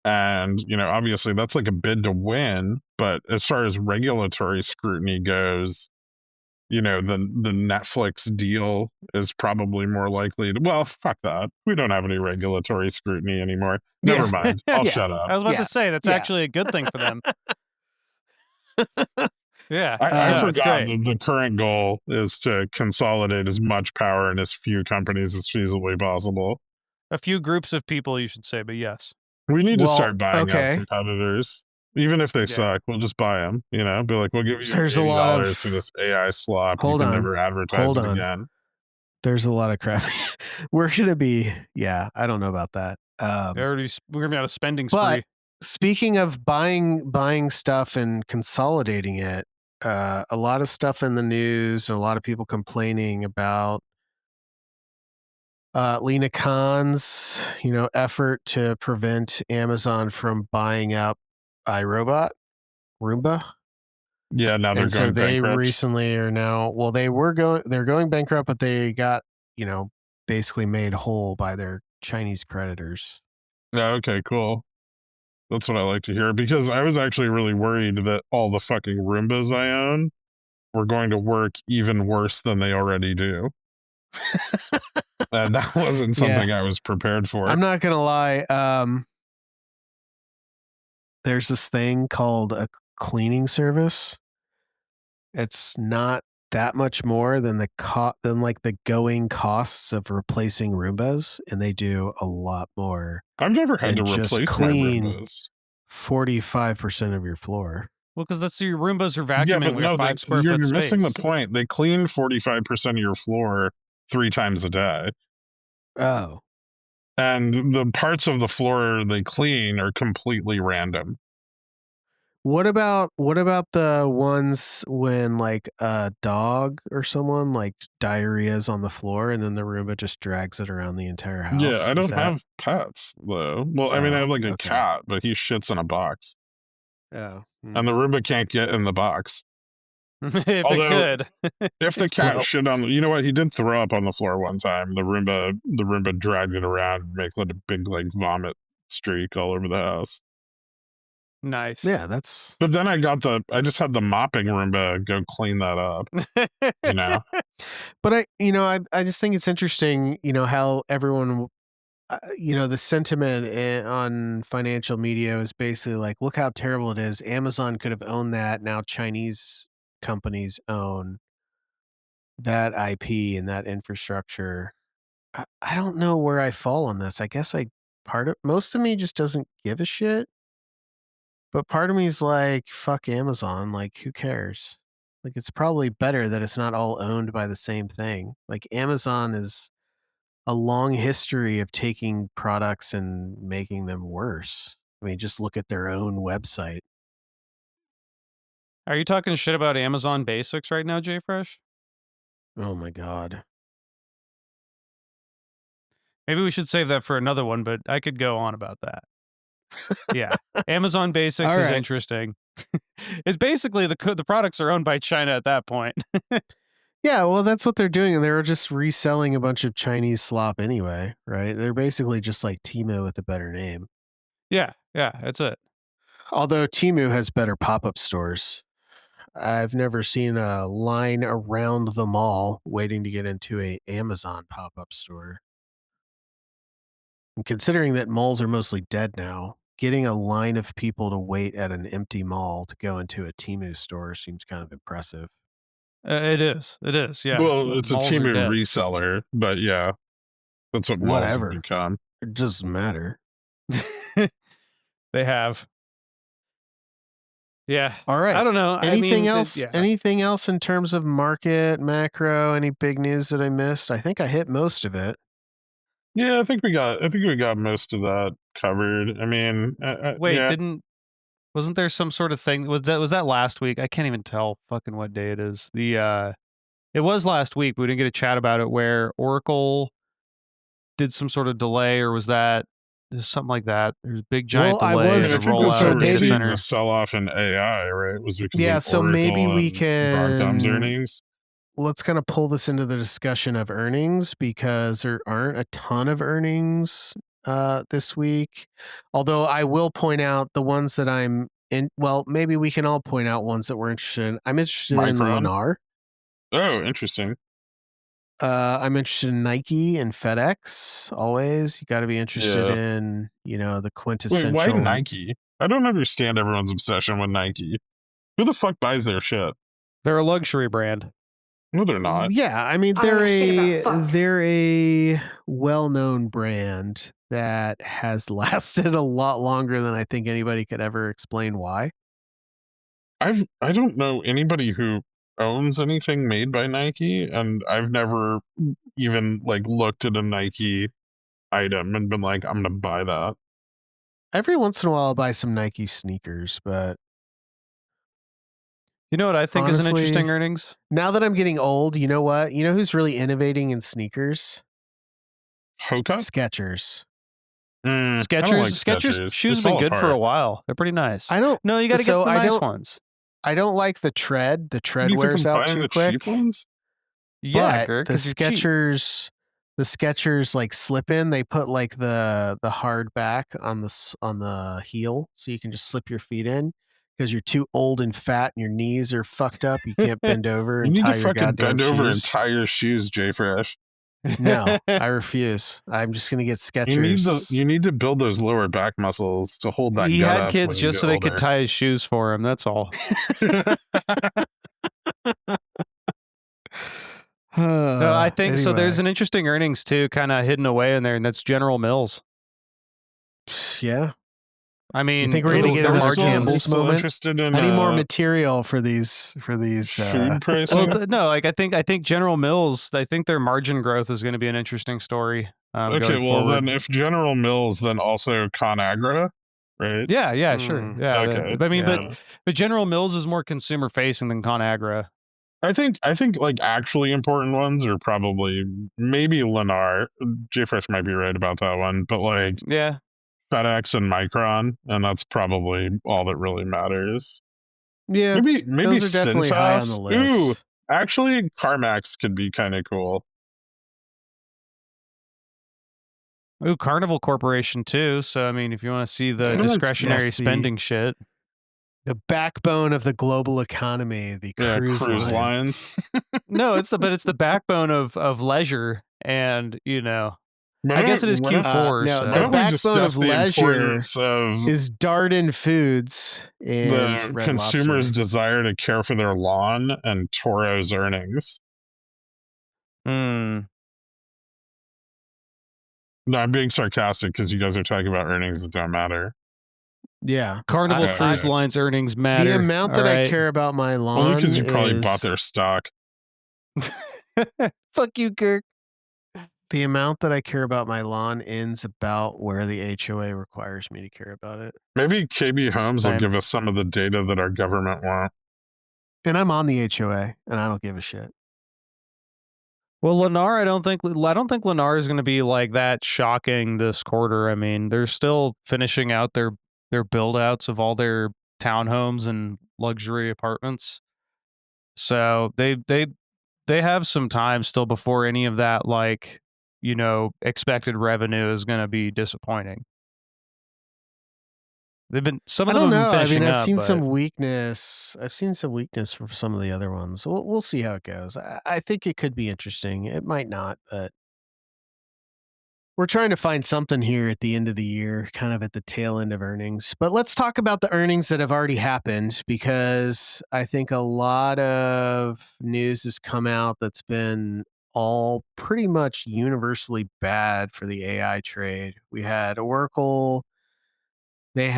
And, obviously that's like a bid to win, but as far as regulatory scrutiny goes, the Netflix deal is probably more likely to, well, fuck that. We don't have any regulatory scrutiny anymore. Never Yeah. mind. I'll Yeah. shut up. I was about Yeah. to say that's Yeah. actually a good thing for them. Yeah, I no, it's forgot great. that the current goal is to consolidate as much power in as few companies as feasibly possible. A few groups of people, you should say, but yes. We need to Well, start buying out okay. competitors. Even if they Yeah. suck, we'll just buy them. Be like, we'll give you There's a lot $80 for of this AI slop. You hold can on. never advertise Hold it on. again. There's a lot of crap. We're going to be yeah, I don't know about that. We're gonna be on a spending But spree. speaking of buying stuff and consolidating it, a lot of stuff in the news, and a lot of people complaining about Lena Khan's, effort to prevent Amazon from buying up iRobot, Roomba. Yeah, now they're And so going they bankrupt. recently are now, well, they're going bankrupt, but they got, basically made whole by their Chinese creditors. Yeah, okay, cool. That's what I like to hear, because I was actually really worried that all the fucking Roombas I own were going to work even worse than they already do. And that wasn't something I was prepared for. I'm not going to lie. There's this thing called a cleaning service. It's not that much more than the going costs of replacing Roombas, and they do a lot more I've never had than to just replace my clean Roombas. 45% of your floor. Well, because that's your Roombas are Yeah, vacuuming but like no, a 5 square you're foot missing the space. point. They clean 45% of your floor 3 times a day. Oh. And the parts of the floor they clean are completely random. What about the ones when like a dog or someone like diarrhea's on the floor and then the Roomba just drags it around the entire Yeah, house? I Is don't that have pets though. Well, I mean, I have like a okay. cat, but he shits in a box. Oh. And the Roomba can't get in the box. If it Although, could. if the cat shit on, you know what? He did throw up on the floor one time. The Roomba dragged it around, make like a big like vomit streak all over the house. Nice. Yeah, that's. But then I just had the mopping Roomba go clean that up. You know. But I just think it's interesting, how everyone, the sentiment on financial media is basically like, look how terrible it is. Amazon could have owned that. Now Chinese companies own that IP and that infrastructure. I don't know where I fall on this. I guess most of me just doesn't give a shit. But part of me is like, fuck Amazon. Like, who cares? Like, it's probably better that it's not all owned by the same thing. Like, Amazon is a long history of taking products and making them worse. I mean, just look at their own website. Are you talking shit about Amazon Basics right now, JFresh? Oh my God. Maybe we should save that for another one, but I could go on about that. Yeah. Amazon Basics All is right. interesting. It's basically the products are owned by China at that point. Yeah, well, that's what they're doing. And they're just reselling a bunch of Chinese slop anyway, right? They're basically just like Temu with a better name. Yeah, that's it. Although Temu has better pop-up stores. I've never seen a line around the mall waiting to get into a Amazon pop-up store. And considering that malls are mostly dead now, getting a line of people to wait at an empty mall to go into a Temu store seems kind of impressive. It is. It is. Yeah. Well, it's a Malls are Temu dead. reseller, but yeah, that's what malls have Whatever. become. It doesn't matter. They have. Yeah. All right. I don't know. Anything I mean, else? yeah. Anything else in terms of market, macro, any big news that I missed? I think I hit most of it. Yeah, I think we got most of that covered. I mean, Wait, yeah, wasn't there some sort of thing? Was that last week? I can't even tell fucking what day it is. It was last week, but we didn't get a chat about it where Oracle did some sort of delay, or was that something like that? There's a big giant Well, I delay in was I the think that's rollout so of data maybe overseeing the center. sell-off in AI, right? It was because yeah, of so maybe Oracle we and Broadcom's can earnings. let's kind of pull this into the discussion of earnings because there aren't a ton of earnings this week. Although I will point out the ones that I'm in. Well, maybe we can all point out ones that we're interested in. I'm interested in Micron. Lennar. Oh, interesting. I'm interested in Nike and FedEx. Always, you got to be interested Yeah. in the Wait, why quintessential. Nike? I don't understand everyone's obsession with Nike. Who the fuck buys their shit? They're a luxury brand. No, they're not. Yeah, I mean I don't know shit about fuck. they're a well-known brand that has lasted a lot longer than I think anybody could ever explain why. I don't know anybody who owns anything made by Nike, and I've never even like looked at a Nike item and been like, I'm gonna buy that. Every once in a while, I'll buy some Nike sneakers, but You know what I think is an interesting honestly, earnings? now that I'm getting old, you know what? You know who's really innovating in sneakers? Hoka? Skechers. I don't like Skechers shoes They have been fall good for a apart. while. They're pretty nice. I don't. No, you got to get So the I nice don't. ones. I don't like the tread. The What tread do you think wears I'm out buying too the cheap quick. ones? Yeah, But Gert, because you're cheap. The Skechers like slip in. They put like the hard back on the heel, so you can just slip your feet in. Because you're too old and fat, and your knees are fucked up. You can't bend over You and need tie to your fucking goddamn bend over and shoes. tie your shoes, Jay Fresh. No, I refuse. I'm just gonna get Skechers. You need to build those lower back muscles to hold that He gut had up kids when you just get so they could older. tie his shoes for him. That's all. No, I think so. There's an interesting earnings too, kind of hidden away in there, and that's General Mills. Yeah. I mean, You think we're gonna get another Campbell's still moment? interested in I need more material for these food pricing. Well, no, like I think General Mills. I think their margin growth is going to be an interesting story. Okay, going well forward. then, if General Mills, then also ConAgra, right? Yeah, sure. Yeah, Okay. I mean, but General Mills is more consumer facing than ConAgra. I think like actually important ones are probably maybe Lennar. JFresh might be right about that one, but like Yeah, FedEx and Micron, and that's probably all that really matters. Yeah, Maybe those are definitely high on the Cintas. list. Ooh, actually, CarMax could be kind of cool. Ooh, Carnival Corporation too. So I mean, if you want to see the discretionary spending shit, the backbone of the global economy, the cruise lines. No, it's the backbone of leisure, and But I guess it is Q4. No, so. the backbone of leisure of is Darden Foods and the Red consumer's Lobster. desire to care for their lawn and Toro's earnings. Hmm. No, I'm being sarcastic because you guys are talking about earnings that don't matter. Yeah, Carnival Cruise Line's earnings matter. The amount that I care about my lawn only because you probably bought their stock. Fuck you, Kirk. The amount that I care about my lawn ends about where the HOA requires me to care about it. Maybe KB Homes will give us some of the data that our government won't. And I'm on the HOA, and I don't give a shit. Well, Lennar, I don't think Lennar is going to be like that shocking this quarter. I mean, they're still finishing out their build outs of all their townhomes and luxury apartments. So they have some time still before any of that expected revenue is going to be disappointing. Some of them have been finishing up. I've seen some weakness. I've seen some weakness from some of the other ones. We'll see how it goes. I think it could be interesting. It might not, but we're trying to find something here at the end of the year, kind of at the tail end of earnings. But let's talk about the earnings that have already happened, because I think a lot of news has come out that's been all pretty much universally bad for the AI trade. We had Oracle. They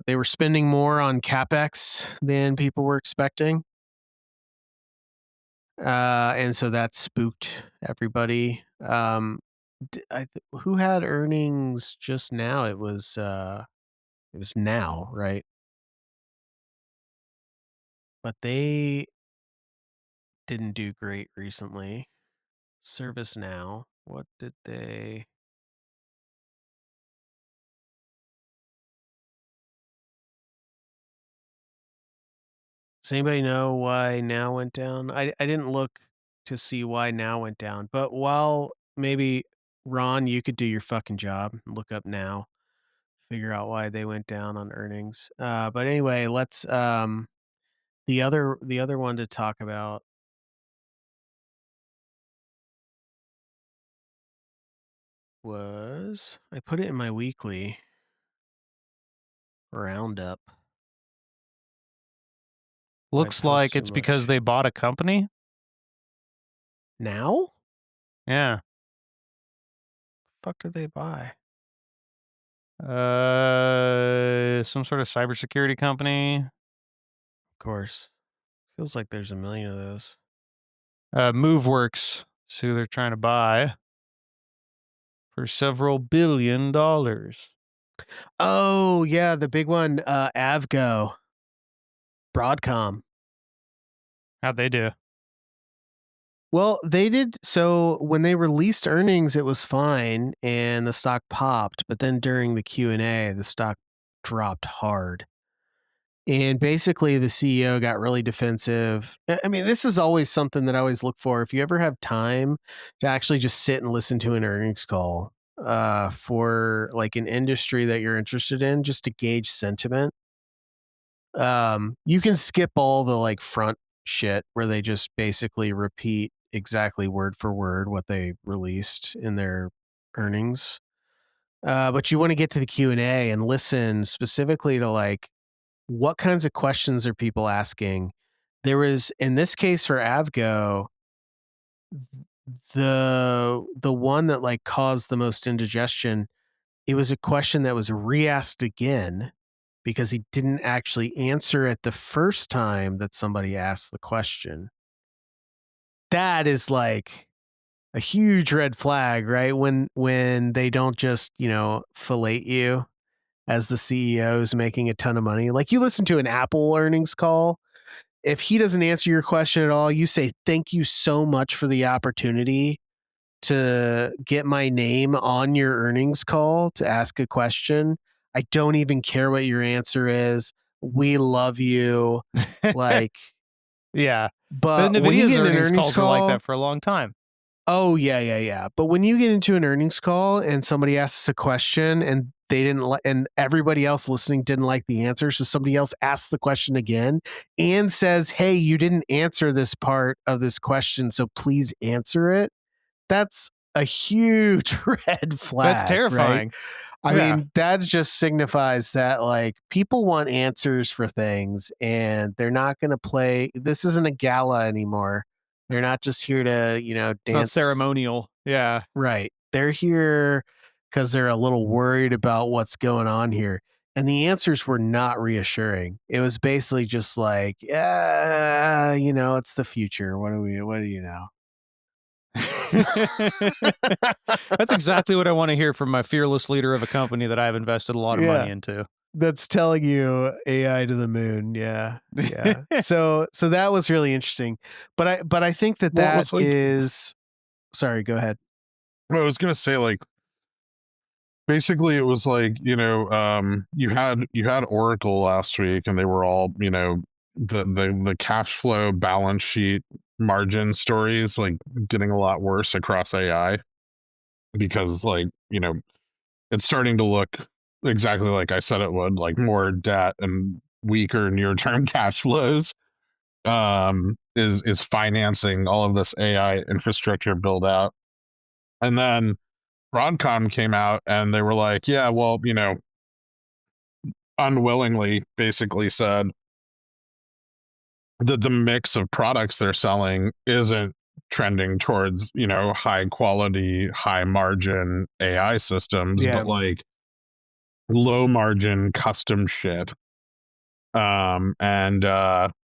were spending more on CapEx than people were expecting. And so that spooked everybody. Who had earnings just now? It was Now, right? But they didn't do great recently. ServiceNow, what did they? Does anybody know why Now went down? I didn't look to see why Now went down, but while maybe Ron, you could do your fucking job, look up Now, figure out why they went down on earnings. But anyway, let's the other one to talk about was, I put it in my weekly roundup. Looks like it's because they bought a company. Now? Yeah. Fuck did they buy? Some sort of cybersecurity company. Of course. Feels like there's a million of those. MoveWorks. That's who they're trying to buy for several $billion. Oh, yeah, the big one, Avgo. Broadcom. How'd they do? Well, they did. So when they released earnings, it was fine and the stock popped. But then during the Q&A, the stock dropped hard. And basically, the CEO got really defensive. I mean, this is always something that I always look for. If you ever have time to actually just sit and listen to an earnings call for like an industry that you're interested in, just to gauge sentiment, you can skip all the like front shit where they just basically repeat exactly word for word what they released in their earnings. But you want to get to the Q&A and listen specifically to like, what kinds of questions are people asking? There was, in this case for Avgo, the one that like caused the most indigestion. It was a question that was re-asked again because he didn't actually answer it the first time that somebody asked the question. That is like a huge red flag, right? When they don't just, fillet you as the CEO is making a ton of money. Like you listen to an Apple earnings call, if he doesn't answer your question at all, you say, thank you so much for the opportunity to get my name on your earnings call to ask a question. I don't even care what your answer is. We love you. Like, Yeah. But but when you NVIDIA's get in an earnings earnings calls are like call, that for a long time. oh yeah. But when you get into an earnings call and somebody asks a question and they didn't and everybody else listening didn't like the answer, so somebody else asks the question again and says, "Hey, you didn't answer this part of this question, so please answer it." That's a huge red That's flag, right? terrifying. I Yeah. mean, that just signifies that like people want answers for things and they're not going to play. This isn't a gala anymore. They're not just here to, It's not dance. ceremonial. Yeah. Right. They're here because they're a little worried about what's going on here. And the answers were not reassuring. It was basically just like, yeah, it's the future. What do you know? That's exactly what I want to hear from my fearless leader of a company that I've invested a lot of money Yeah. into. That's telling you AI to the moon. Yeah. Yeah. So that was really interesting. But I think that Well, it that was like, is, sorry, go ahead. I was gonna say, like, basically, it was like, you had Oracle last week, and they were all, the cash flow balance sheet margin stories like getting a lot worse across AI because, like, it's starting to look exactly like I said it would, like more debt and weaker near term cash flows is financing all of this AI infrastructure build out. And then Broadcom came out and they were like, yeah, well, unwillingly basically said that the mix of products they're selling isn't trending towards, high quality, high margin AI systems, Yeah. but like low margin custom shit. And I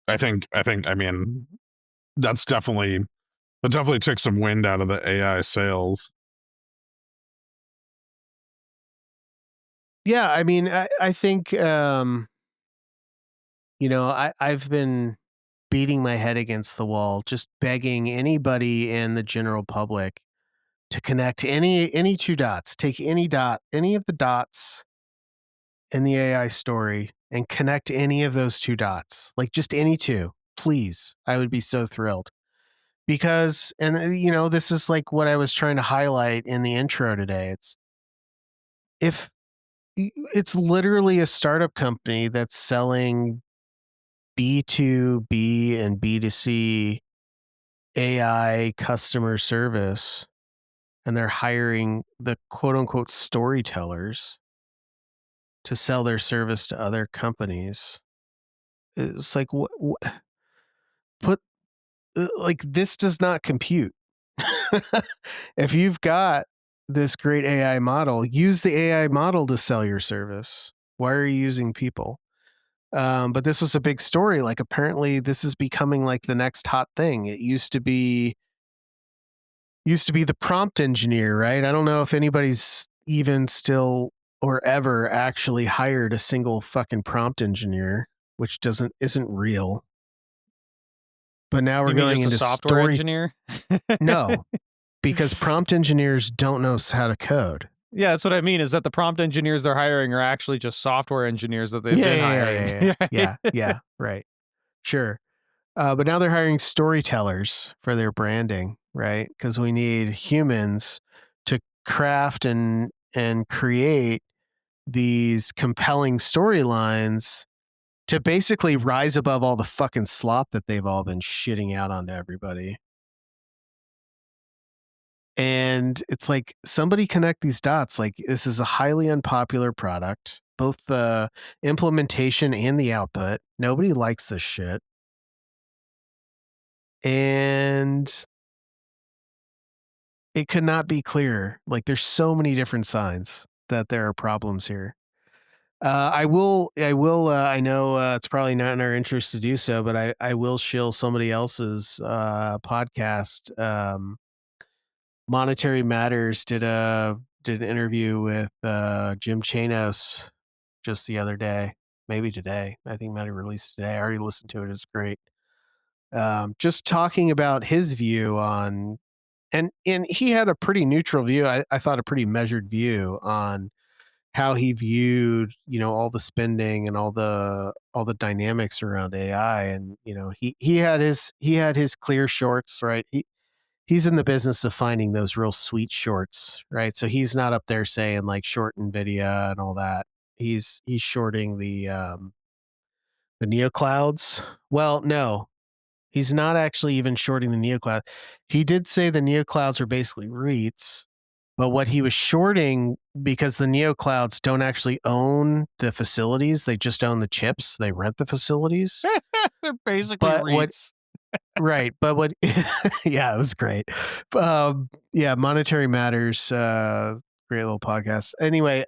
mean, that's definitely that definitely took some wind out of the AI sales. Yeah. I mean, I think, I've been beating my head against the wall, just begging anybody in the general public to connect any two dots, take any of the dots in the AI story and connect any of those two dots, like just any two, please. I would be so thrilled because, and this is like what I was trying to highlight in the intro today. If it's literally a startup company that's selling B2B and B2C AI customer service, and they're hiring the quote unquote storytellers to sell their service to other companies. It's like, put, like, this does not compute. If you've got this great AI model, use the AI model to sell your service. Why are you using people? But this was a big story. Like, apparently this is becoming like the next hot thing. It used to be the prompt engineer, right? I don't know if anybody's even still or ever actually hired a single fucking prompt engineer, which isn't real. But now we're You mean going just a into software engineer? No, because prompt engineers don't know how to code. Yeah, that's what I mean, is that the prompt engineers they're hiring are actually just software engineers that they've been hiring. Yeah, right. Sure. But now they're hiring storytellers for their branding, right? Because we need humans to craft and create these compelling storylines to basically rise above all the fucking slop that they've all been shitting out onto everybody. And it's like, somebody connect these dots. Like, this is a highly unpopular product, both the implementation and the output. Nobody likes this shit. And it could not be clearer. Like, there's so many different signs that there are problems here. I know it's probably not in our interest to do so, but I will shill somebody else's podcast. Monetary Matters did an interview with Jim Chanos just the other day, maybe today. I think it might have released today. I already listened to it. It's great. Just talking about his view on, and he had a pretty neutral view. I thought a pretty measured view on how he viewed, all the spending and all the dynamics around AI. And, he had his clear shorts, right? He's in the business of finding those real sweet shorts, right? So he's not up there saying like short NVIDIA and all that. He's shorting the neoclouds. Well, no, he's not actually even shorting the neocloud. He did say the neoclouds are basically REITs, but what he was shorting, because the neoclouds don't actually own the facilities, they just own the chips. They rent the facilities. They're basically REITs. Right, but what? Yeah, it was great. Yeah, Monetary Matters, great little podcast. Anyway,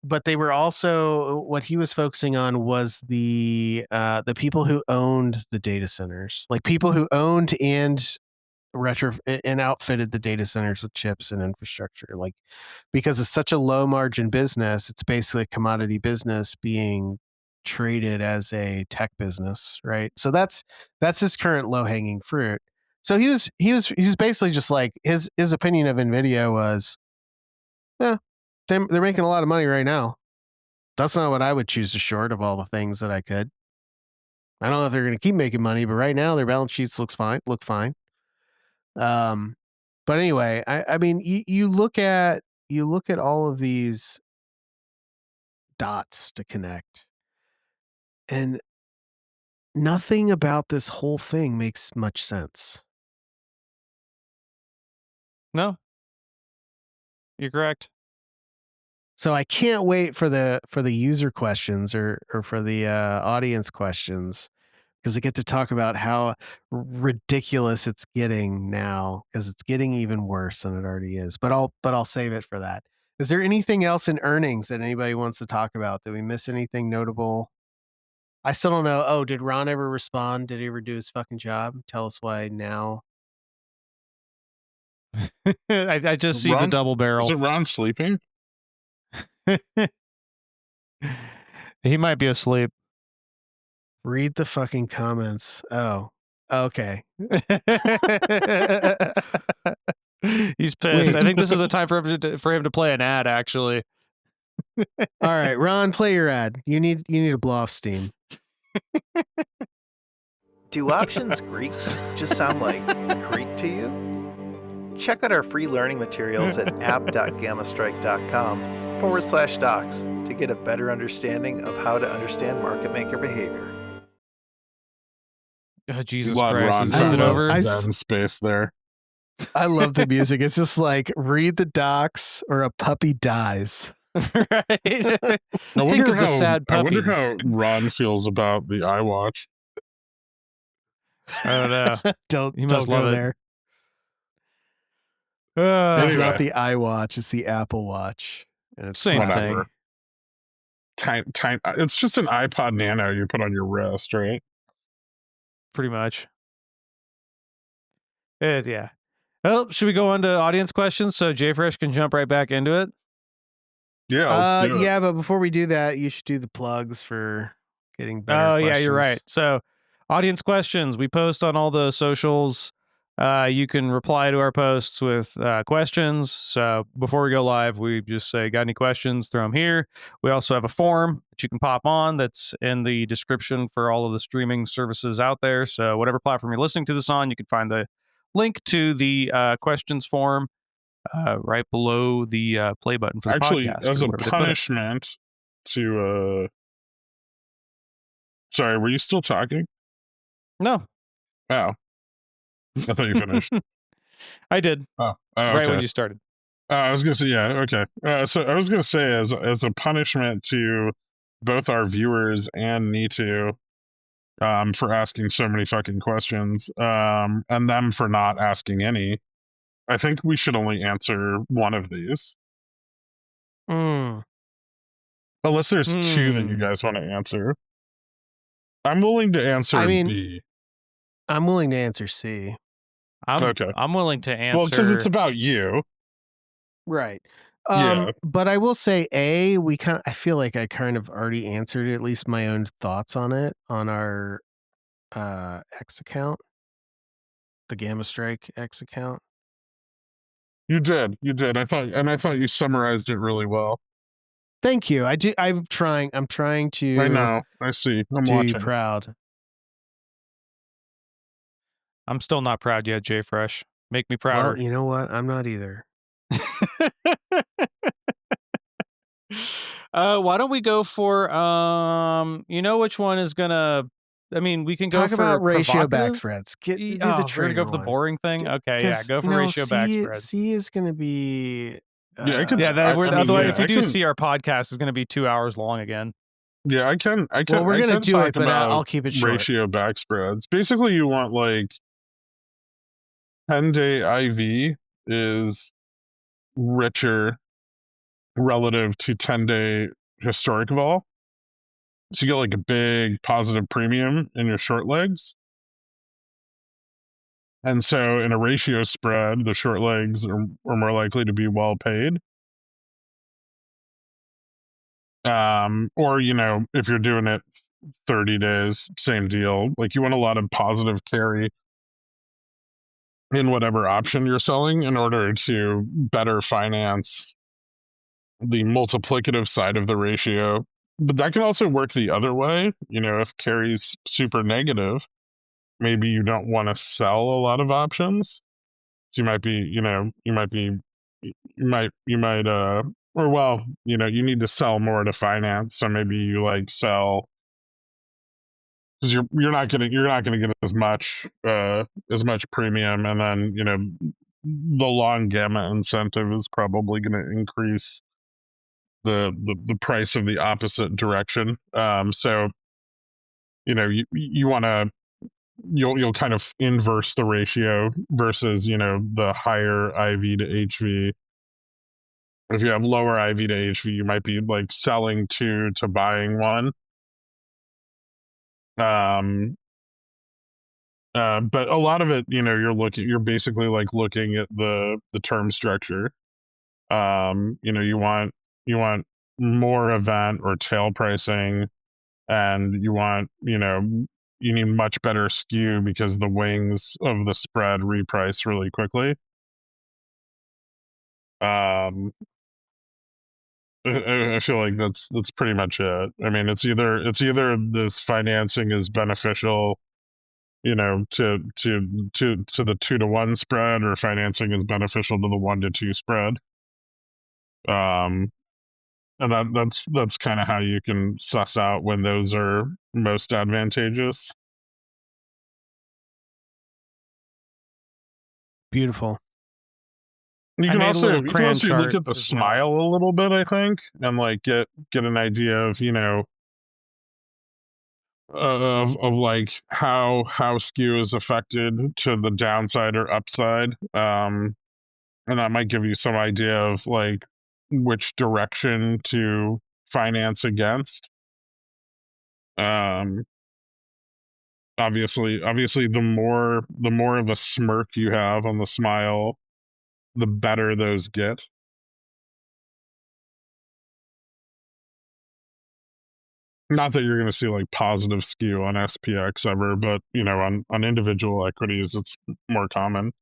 but they were also, what he was focusing on was the people who owned the data centers, like people who owned and outfitted the data centers with chips and infrastructure, like, because it's such a low margin business, it's basically a commodity business being traded as a tech business, right? So that's his current low hanging fruit. So he was basically just like, his opinion of NVIDIA was, yeah, they're making a lot of money right now. That's not what I would choose to short of all the things that I could. I don't know if they're going to keep making money, but right now their balance sheets look fine. But anyway, I mean, you look at all of these dots to connect, and nothing about this whole thing makes much sense. No, you're correct. So I can't wait for the user questions or for the audience questions, because I get to talk about how ridiculous it's getting now, because it's getting even worse than it already is. But I'll save it for that. Is there anything else in earnings that anybody wants to talk about? Did we miss anything notable? I still don't know. Oh, did Ron ever respond? Did he ever do his fucking job? Tell us why now. I just see the double barrel. Is it Ron sleeping? He might be asleep. Read the fucking comments. Oh, okay. He's pissed. Wait. I think this is the time for him to play an ad, actually. All right, Ron, play your ad. You need to blow off steam. Do options Greeks just sound like Greek to you? Check out our free learning materials at app.gammastrike.com/docs to get a better understanding of how to understand market maker behavior. Oh, Jesus Christ. Ron, is it over? Zen space there. I love the music. It's just like, read the docs or a puppy dies. Right? Think of the sad puppies. I wonder how Ron feels about the iWatch. I don't know. Don't go there. It's Anyway. not the iWatch, it's the Apple Watch. And it's same thing. It's just an iPod Nano you put on your wrist, right? Pretty much. Yeah. Well, should we go on to audience questions so JFresh can jump right back into it? Yeah, let's do it. Yeah, but before we do that, you should do the plugs for getting better questions. Yeah, you're right. So Audience questions. We post on all the socials. You can reply to our posts with questions. So before we go live, we just say, got any questions? Throw them here. We also have a form that you can pop on that's in the description for all of the streaming services out there. So whatever platform you're listening to this on, you can find the link to the questions form right below the play button for the Actually, podcast as or a wherever they put it. punishment to sorry, were you still talking? No. Oh. I thought you finished. I did. Oh, Right when okay. you started. I was gonna say, yeah, okay. So I was gonna say, as a punishment to both our viewers and Nitu, for asking so many fucking questions, and them for not asking any, I think we should only answer one of these. Mm. Unless there's two that you guys want to answer. I'm willing to answer B. I'm willing to answer C. Okay. I'm willing to answer. Well, because it's about you. Right. Yeah. But I will say A, I feel like I kind of already answered at least my own thoughts on it on our X account. The GammaStrike X account. You did. I thought you summarized it really well. Thank you. I'm trying to. I know. I see. I'm do you watching. proud. I'm still not proud yet, Jay Fresh. Make me prouder. Well, you know what? I'm not either. Why don't we go for you know which one is gonna we can Talk go for about ratio back provocative? spreads. Do the We're gonna trigger go for the one. boring thing. Okay, yeah, go for ratio back spreads. C is going to be. Yeah, I could. Otherwise, if you do see our podcast, is going to be 2 hours long again. Yeah, I can. Well, we're going to do it, but I'll keep it short. Ratio back spreads. Basically, you want like 10-day IV is richer relative to 10-day historic vol. So you get like a big positive premium in your short legs. And so in a ratio spread, the short legs are more likely to be well paid. Or, if you're doing it 30 days, same deal. Like you want a lot of positive carry in whatever option you're selling in order to better finance the multiplicative side of the ratio. But that can also work the other way. If carry's super negative, maybe you don't want to sell a lot of options. So you might you need to sell more to finance. So maybe you like sell because you're not gonna get as much premium, and then the long gamma incentive is probably going to increase the price of the opposite direction. So you want to you'll kind of inverse the ratio versus the higher IV to HV. If you have lower IV to HV, you might be like selling two to buying one. But a lot of it, you're basically like looking at the term structure. You want more event or tail pricing, and you need much better skew because the wings of the spread reprice really quickly. I feel like that's pretty much it. I mean, it's either this financing is beneficial, to the 2-to-1 spread, or financing is beneficial to the 1-to-2 spread. And that's kind of how you can suss out when those are most advantageous. Beautiful. You can also look at the smile a little bit, I think, and like get an idea of of like how skew is affected to the downside or upside, and that might give you some idea of like which direction to finance against. Obviously the more of a smirk you have on the smile, the better those get. Not that you're going to see like positive skew on SPX ever, but on individual equities, it's more common.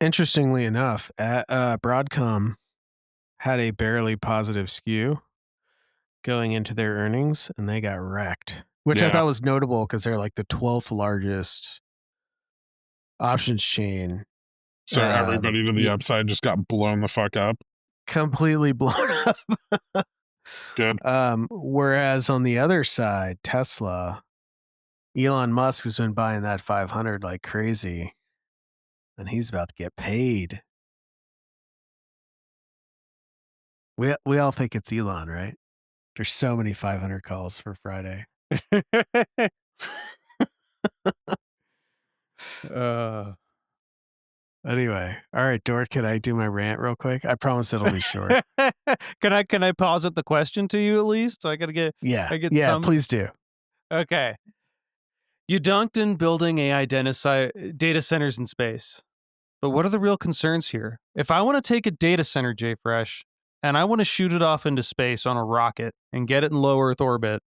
Interestingly enough, Broadcom had a barely positive skew going into their earnings, and they got wrecked, which I thought was notable because they're like the 12th largest options chain. So everybody to the upside just got blown the fuck up. Completely blown up. Good. Whereas on the other side, Tesla, Elon Musk has been buying that 500 like crazy, and he's about to get paid. We all think it's Elon, right? There's so many 500 calls for Friday. Anyway, all right, Dork, can I do my rant real quick? I promise it'll be short. Can I posit the question to you at least? So I gotta get some. Please do. Okay. You dunked in building AI data centers in space. But what are the real concerns here? If I want to take a data center, JFresh, and I want to shoot it off into space on a rocket and get it in low Earth orbit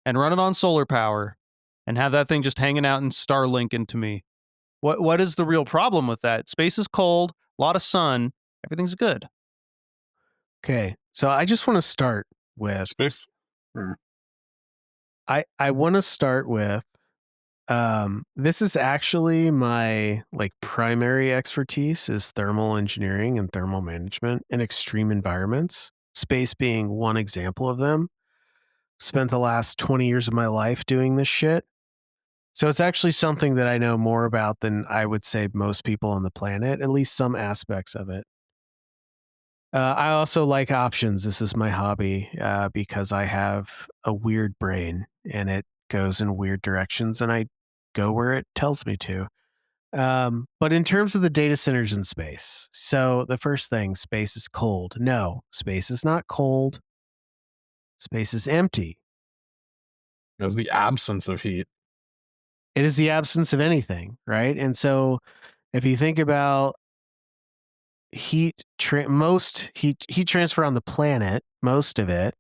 and run it on solar power and have that thing just hanging out in Starlink into me, what is the real problem with that? Space is cold, a lot of sun, everything's good. Okay, so I just want to start with space. I want to start with this is actually my like primary expertise is thermal engineering and thermal management in extreme environments, space being one example of them. Spent the last 20 years of my life doing this shit. So it's actually something that I know more about than I would say most people on the planet, at least some aspects of it. I also like options. This is my hobby because I have a weird brain and it goes in weird directions and I go where it tells me to. But in terms of the data centers in space, so the first thing, space is cold. No, space is not cold. Space is empty. It's the absence of heat. It is the absence of anything, right? And so if you think about most heat transfer on the planet, most of it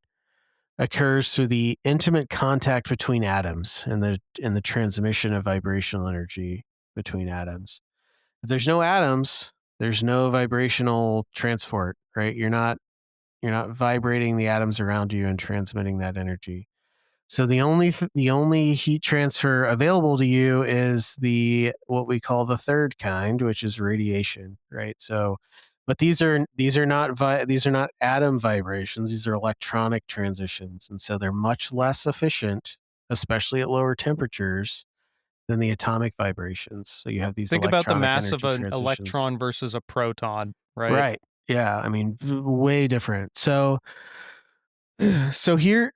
occurs through the intimate contact between atoms and the transmission of vibrational energy between atoms. If there's no atoms, there's no vibrational transport, right? You're not vibrating the atoms around you and transmitting that energy. So the only heat transfer available to you is what we call the third kind, which is radiation, right? So, but these are not atom vibrations; these are electronic transitions, and so they're much less efficient, especially at lower temperatures, than the atomic vibrations. So you have these think about the mass energy of an transitions. electron versus a proton, right? Right. Yeah. I mean, way different. So here's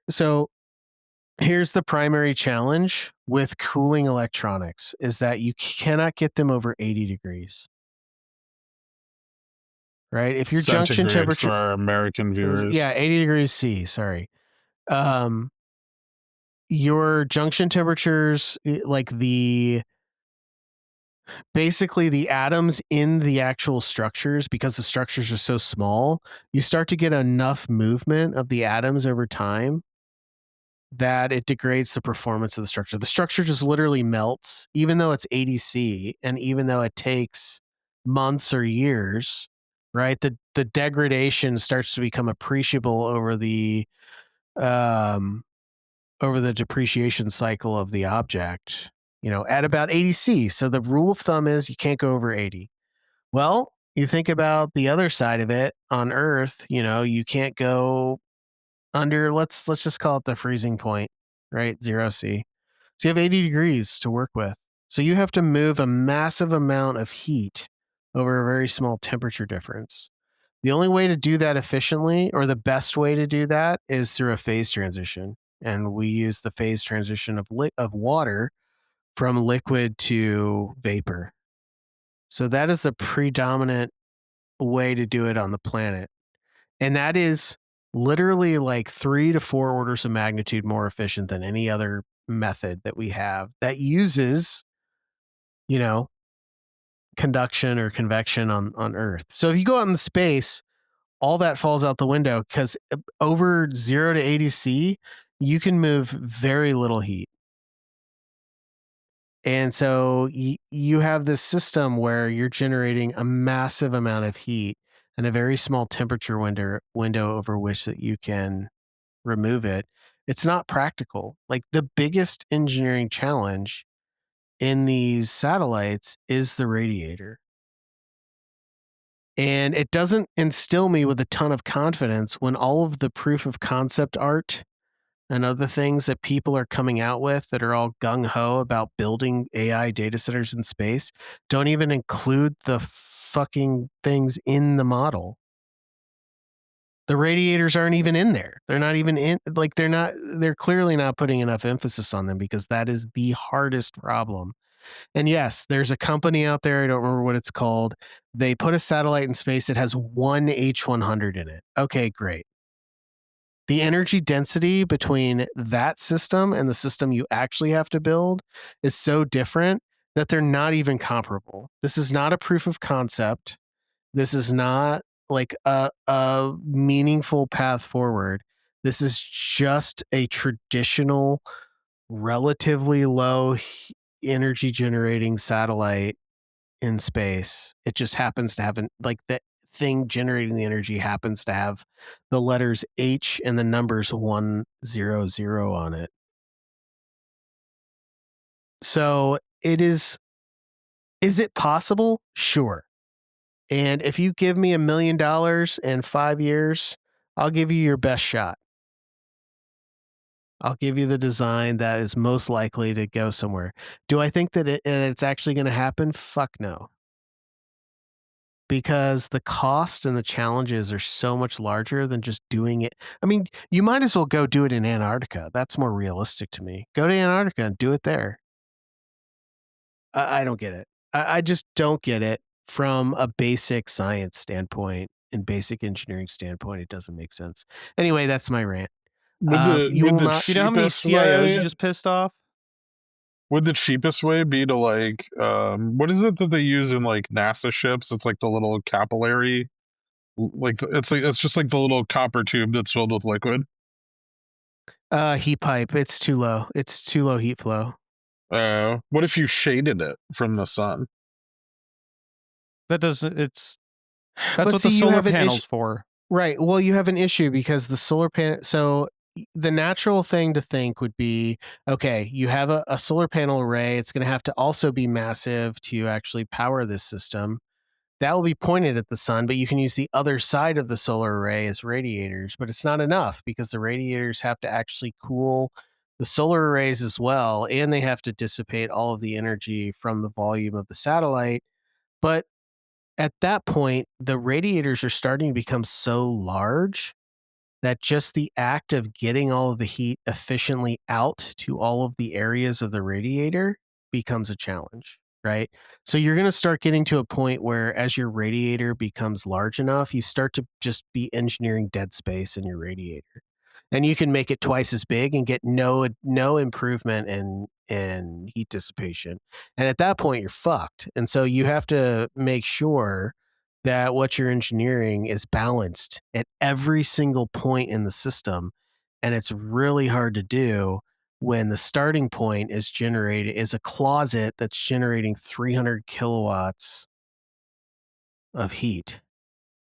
the primary challenge with cooling electronics is that you cannot get them over 80 degrees. Right? If your junction temperature for our American viewers. 80 degrees C, sorry. Your junction temperatures like basically the atoms in the actual structures, because the structures are so small, you start to get enough movement of the atoms over time that it degrades the performance of the structure. The structure just literally melts, even though it's 80C, and even though it takes months or years, right? The degradation starts to become appreciable over the depreciation cycle of the object, at about 80C. So the rule of thumb is you can't go over 80. Well, you think about the other side of it on Earth, you can't go under, let's just call it the freezing point, right? 0C. So you have 80 degrees to work with. So you have to move a massive amount of heat over a very small temperature difference. The only way to do that efficiently, or the best way to do that, is through a phase transition. And we use the phase transition of water from liquid to vapor. So that is the predominant way to do it on the planet. And that is literally like 3 to 4 orders of magnitude more efficient than any other method that we have that uses, conduction or convection on Earth. So if you go out in space, all that falls out the window because over 0 to 80C, you can move very little heat. And so you have this system where you're generating a massive amount of heat and a very small temperature window over which that you can remove it. It's not practical. Like, the biggest engineering challenge in these satellites is the radiator. And it doesn't instill me with a ton of confidence when all of the proof of concept art and other things that people are coming out with that are all gung-ho about building AI data centers in space don't even include the fucking things in the model. The radiators aren't even in there. They're not even in, like, they're clearly not putting enough emphasis on them because that is the hardest problem. And yes, there's a company out there, I don't remember what it's called. They put a satellite in space that has one H100 in it. Okay, great. The energy density between that system and the system you actually have to build is so different that they're not even comparable. This is not a proof of concept. This is not like a meaningful path forward. This is just a traditional, relatively low energy generating satellite in space. It just happens to have like the thing generating the energy happens to have the letters H and the numbers 100 on it. So is it possible? Sure. And if you give me $1 million in 5 years, I'll give you your best shot. I'll give you the design that is most likely to go somewhere. Do I think that it's actually going to happen? Fuck no. Because the cost and the challenges are so much larger than just doing it. I mean, you might as well go do it in Antarctica. That's more realistic to me. Go to Antarctica and do it there. I don't get it. I just don't get it from a basic science standpoint and basic engineering standpoint. It doesn't make sense. Anyway, that's my rant. You will not. You know how many cheapest CIOs way- you just pissed off? Would the cheapest way be to, like, what is it that they use in, like, NASA ships? It's like the little capillary, like it's just like the little copper tube that's filled with liquid. Heat pipe. It's too low. It's too low heat flow. What if you shaded it from the sun? That doesn't. That's But what see, the you solar have an panel's issue, for. right? Well, you have an issue because the solar panel. So the natural thing to think would be, okay, you have a solar panel array. It's going to have to also be massive to actually power this system. That will be pointed at the sun, but you can use the other side of the solar array as radiators. But it's not enough because the radiators have to actually cool the solar arrays as well, and they have to dissipate all of the energy from the volume of the satellite. But at that point, the radiators are starting to become so large that just the act of getting all of the heat efficiently out to all of the areas of the radiator becomes a challenge, right? So you're going to start getting to a point where as your radiator becomes large enough, you start to just be engineering dead space in your radiator. And you can make it twice as big and get no improvement in heat dissipation. And at that point you're fucked. And so you have to make sure that what you're engineering is balanced at every single point in the system. And it's really hard to do when the starting point is a closet that's generating 300 kilowatts of heat.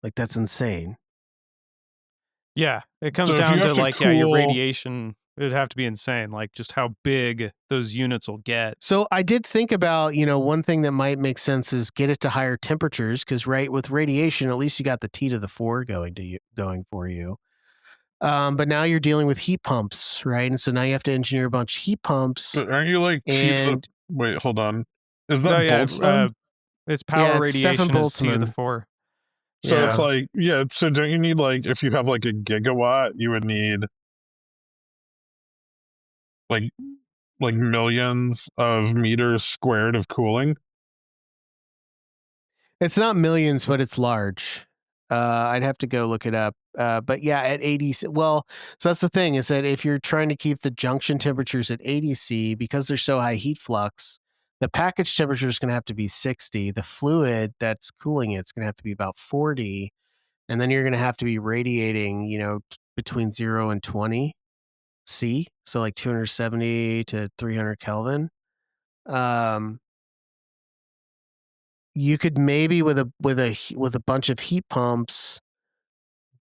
Like, that's insane. Yeah, it comes So if you down have to to like, yeah, your cool, radiation. It'd have to be insane, like just how big those units will get. So I did think about, one thing that might make sense is get it to higher temperatures because, right, with radiation, at least you got the T to the 4 going for you. But now you're dealing with heat pumps, right? And so now you have to engineer a bunch of heat pumps. aren't you like And wait, hold on. Is No, that yeah, Boltzmann? it's yeah, power it's Stefan radiation is T to the Boltzmann. 4. So it's Yeah. like, yeah, so don't you need, like, if you have like a gigawatt, you would need like millions of meters squared of cooling? It's not millions, but it's large. I'd have to go look it up. But yeah, at 80, well, so that's the thing is that if you're trying to keep the junction temperatures at 80 C, because they're so high heat flux, the package temperature is going to have to be 60. The fluid that's cooling it's going to have to be about 40. And then you're going to have to be radiating, between 0 and 20. C, so like 270 to 300 Kelvin. You could maybe with a bunch of heat pumps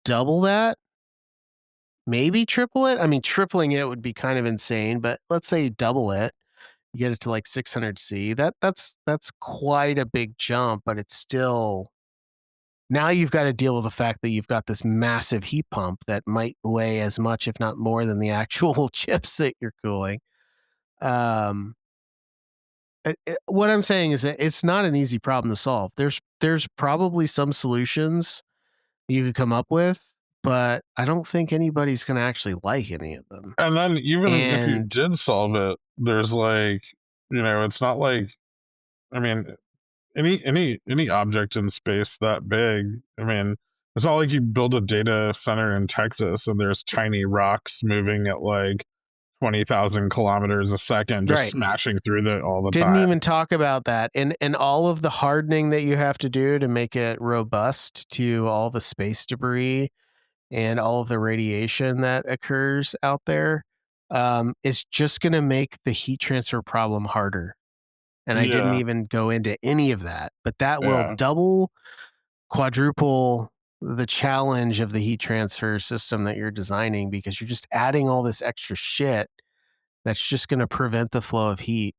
double that, maybe triple it. I mean, tripling it would be kind of insane, but let's say you double it, you get it to like 600 C. That's quite a big jump, but it's still, now you've got to deal with the fact that you've got this massive heat pump that might weigh as much, if not more, than the actual chips that you're cooling. What I'm saying is that it's not an easy problem to solve. There's probably some solutions you could come up with, but I don't think anybody's going to actually like any of them. And then even if you And did solve it, there's like, it's not like, I mean, any object in space that big, I mean, it's not like you build a data center in Texas and there's tiny rocks moving at like 20,000 kilometers a second, just right, smashing through it all the didn't time. even talk about that, and all of the hardening that you have to do to make it robust to all the space debris and all of the radiation that occurs out there, is just going to make the heat transfer problem harder. And I didn't Yeah, even go into any of that, but that will yeah. double, quadruple the challenge of the heat transfer system that you're designing, because you're just adding all this extra shit that's just going to prevent the flow of heat.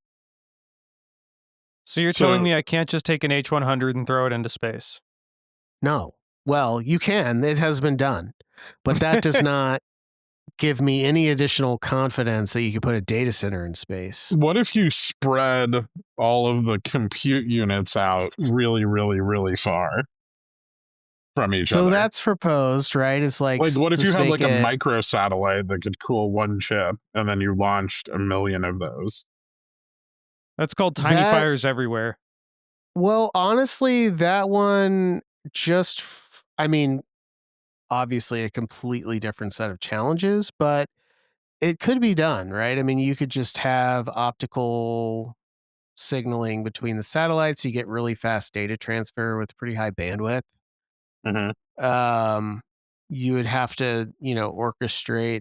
So you're telling me I can't just take an H100 and throw it into space? No. Well, you can. It has been done. But that does not give me any additional confidence that you could put a data center in space. What if you spread all of the compute units out really, really, really far from each other? So that's proposed, right? It's like what if you just had make like a it, micro satellite that could cool one chip and then you launched 1,000,000 of those? That's called tiny that. fires everywhere. Well, honestly, that one just, I mean, obviously a completely different set of challenges, but it could be done, right? I mean, you could just have optical signaling between the satellites. You get really fast data transfer with pretty high bandwidth. Mm-hmm. You would have to, orchestrate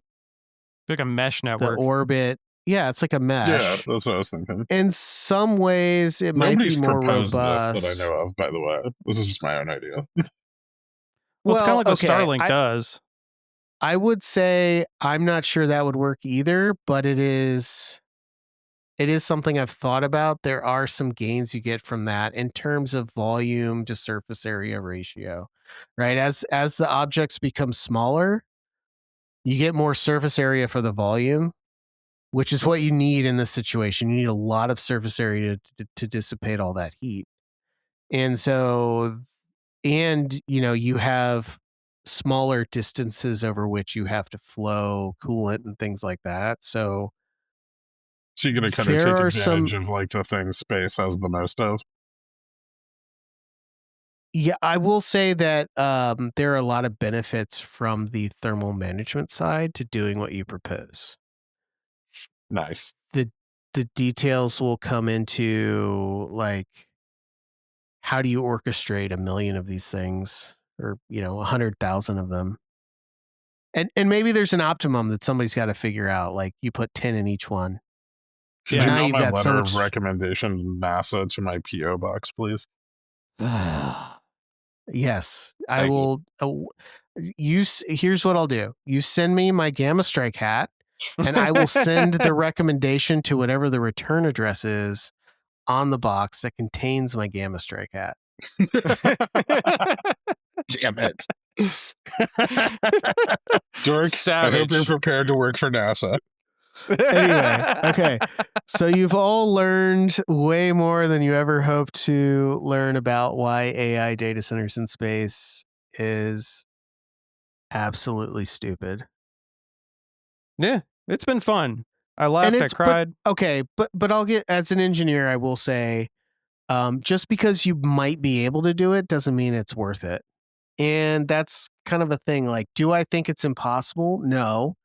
Like a mesh the network. orbit. Yeah, it's like a Yeah, mesh. that's what I was thinking. In some ways, it might be Nobody's more proposed this that I robust. know of, by the way. This is just my own idea. Well, it's kind of Well, like what okay. Starlink does. I would say I'm not sure that would work either, but it is something I've thought about. There are some gains you get from that in terms of volume to surface area ratio, right? As the objects become smaller, you get more surface area for the volume, which is what you need in this situation. You need a lot of surface area to dissipate all that heat. And so, you have smaller distances over which you have to flow coolant and things like that. So So you're going to kind of there take are advantage some, of like the things space has the most of. yeah, I will say that there are a lot of benefits from the thermal management side to doing what you propose. Nice. The details will come into like, how do you orchestrate 1,000,000 of these things, or 100,000 of them? And maybe there's an optimum that somebody's got to figure out. Like you put 10 in each one. Could But you now mail you've my got so letter of much. recommendation to NASA to my P.O. box, please? Yes, I Thank you. will. Here's what I'll do. You send me my GammaStrike hat, and I will send the recommendation to whatever the return address is on the box that contains my GammaStrike hat. Damn it. Dork, I hope you're Savage. prepared to work for NASA. Anyway, okay. So you've all learned way more than you ever hoped to learn about why AI data centers in space is absolutely stupid. Yeah, it's been fun. I laughed, I cried. But I'll get, as an engineer, I will say, just because you might be able to do it doesn't mean it's worth it. And that's kind of a thing. Like, do I think it's impossible? No.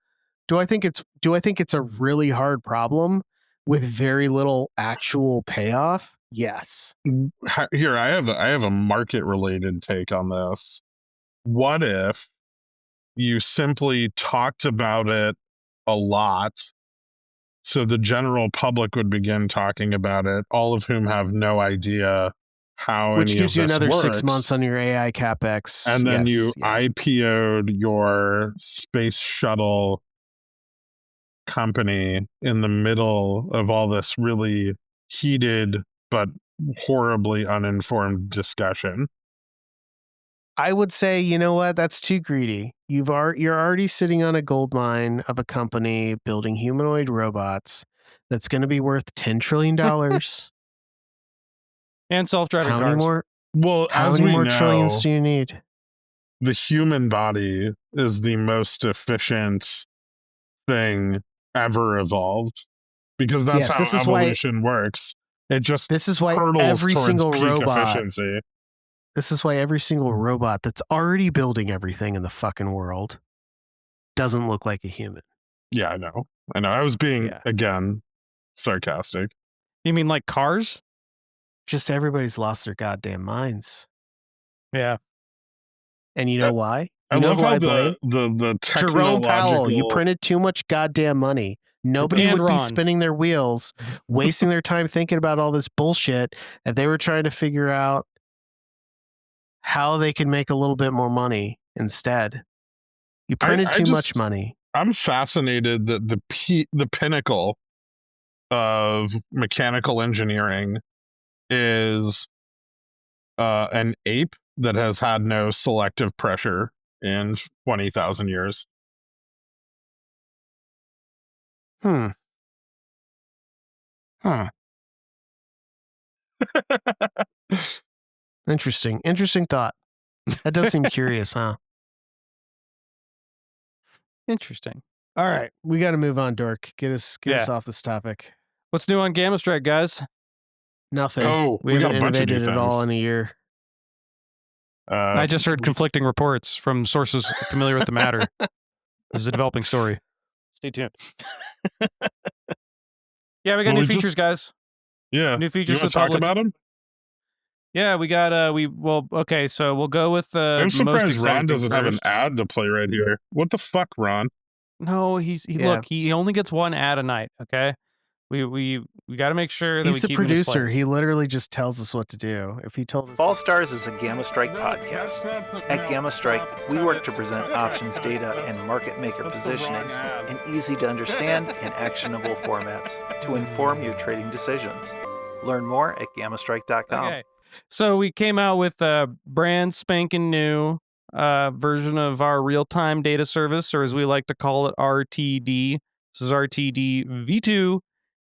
Do I think it's a really hard problem with very little actual payoff? Yes. Here, I have a market related take on this. What if you simply talked about it a lot. So the general public would begin talking about it, all of whom have no idea how Which any of gives you this another works. 6 months on your AI capex. And then you yeah. IPO'd your space shuttle company in the middle of all this really heated but horribly uninformed discussion. I would say, you know what? That's too greedy. You're already sitting on a gold mine of a company building humanoid robots that's going to be worth $10 trillion. And self-driving How cars. many more? Well, How as many we more trillions know, do you need? the human body is the most efficient thing ever evolved, because that's Yes, how evolution works. It just this is why hurtles every towards single peak robot efficiency. This is why every single robot that's already building everything in the fucking world doesn't look like a human. Yeah, I know. I was being, Yeah. again, sarcastic. You mean like cars? Just everybody's lost their goddamn minds. Yeah. And you know why? I You know love who how I blame? the Jerome Powell. You technological printed too much goddamn money. Nobody And would be Ron. spinning their wheels, wasting their time thinking about all this bullshit if they were trying to figure out how they could make a little bit more money instead. You printed too much money. I'm fascinated that the pinnacle of mechanical engineering is an ape that has had no selective pressure in 20,000 years. Huh. Interesting thought. That does seem curious, huh? Interesting. All right, we got to move on, Dork. Get us off this topic. What's new on GammaStrike, guys? Nothing. Oh, we got haven't a bunch of new innovated at all things. in a year. I just heard conflicting reports from sources familiar with the matter. This is a developing story. Stay tuned. Yeah, we got new features, guys. Yeah. New features you to want the to talk public. about them? Yeah, we got okay, so we'll go with the I'm most surprised exciting Ron thing doesn't have an first. ad to play right here. What the fuck, Ron? No, look, he only gets one ad a night, okay? We got to make sure that He's we the keep him in his producer. place. He literally just tells us what to do. If he told us Fall Stars is a GammaStrike podcast. At GammaStrike, we work to present options data and market maker positioning in easy to understand and actionable formats to inform your trading decisions. Learn more at gammastrike.com. Okay. So we came out with a brand spanking new version of our real-time data service, or as we like to call it, RTD. This is RTD V2.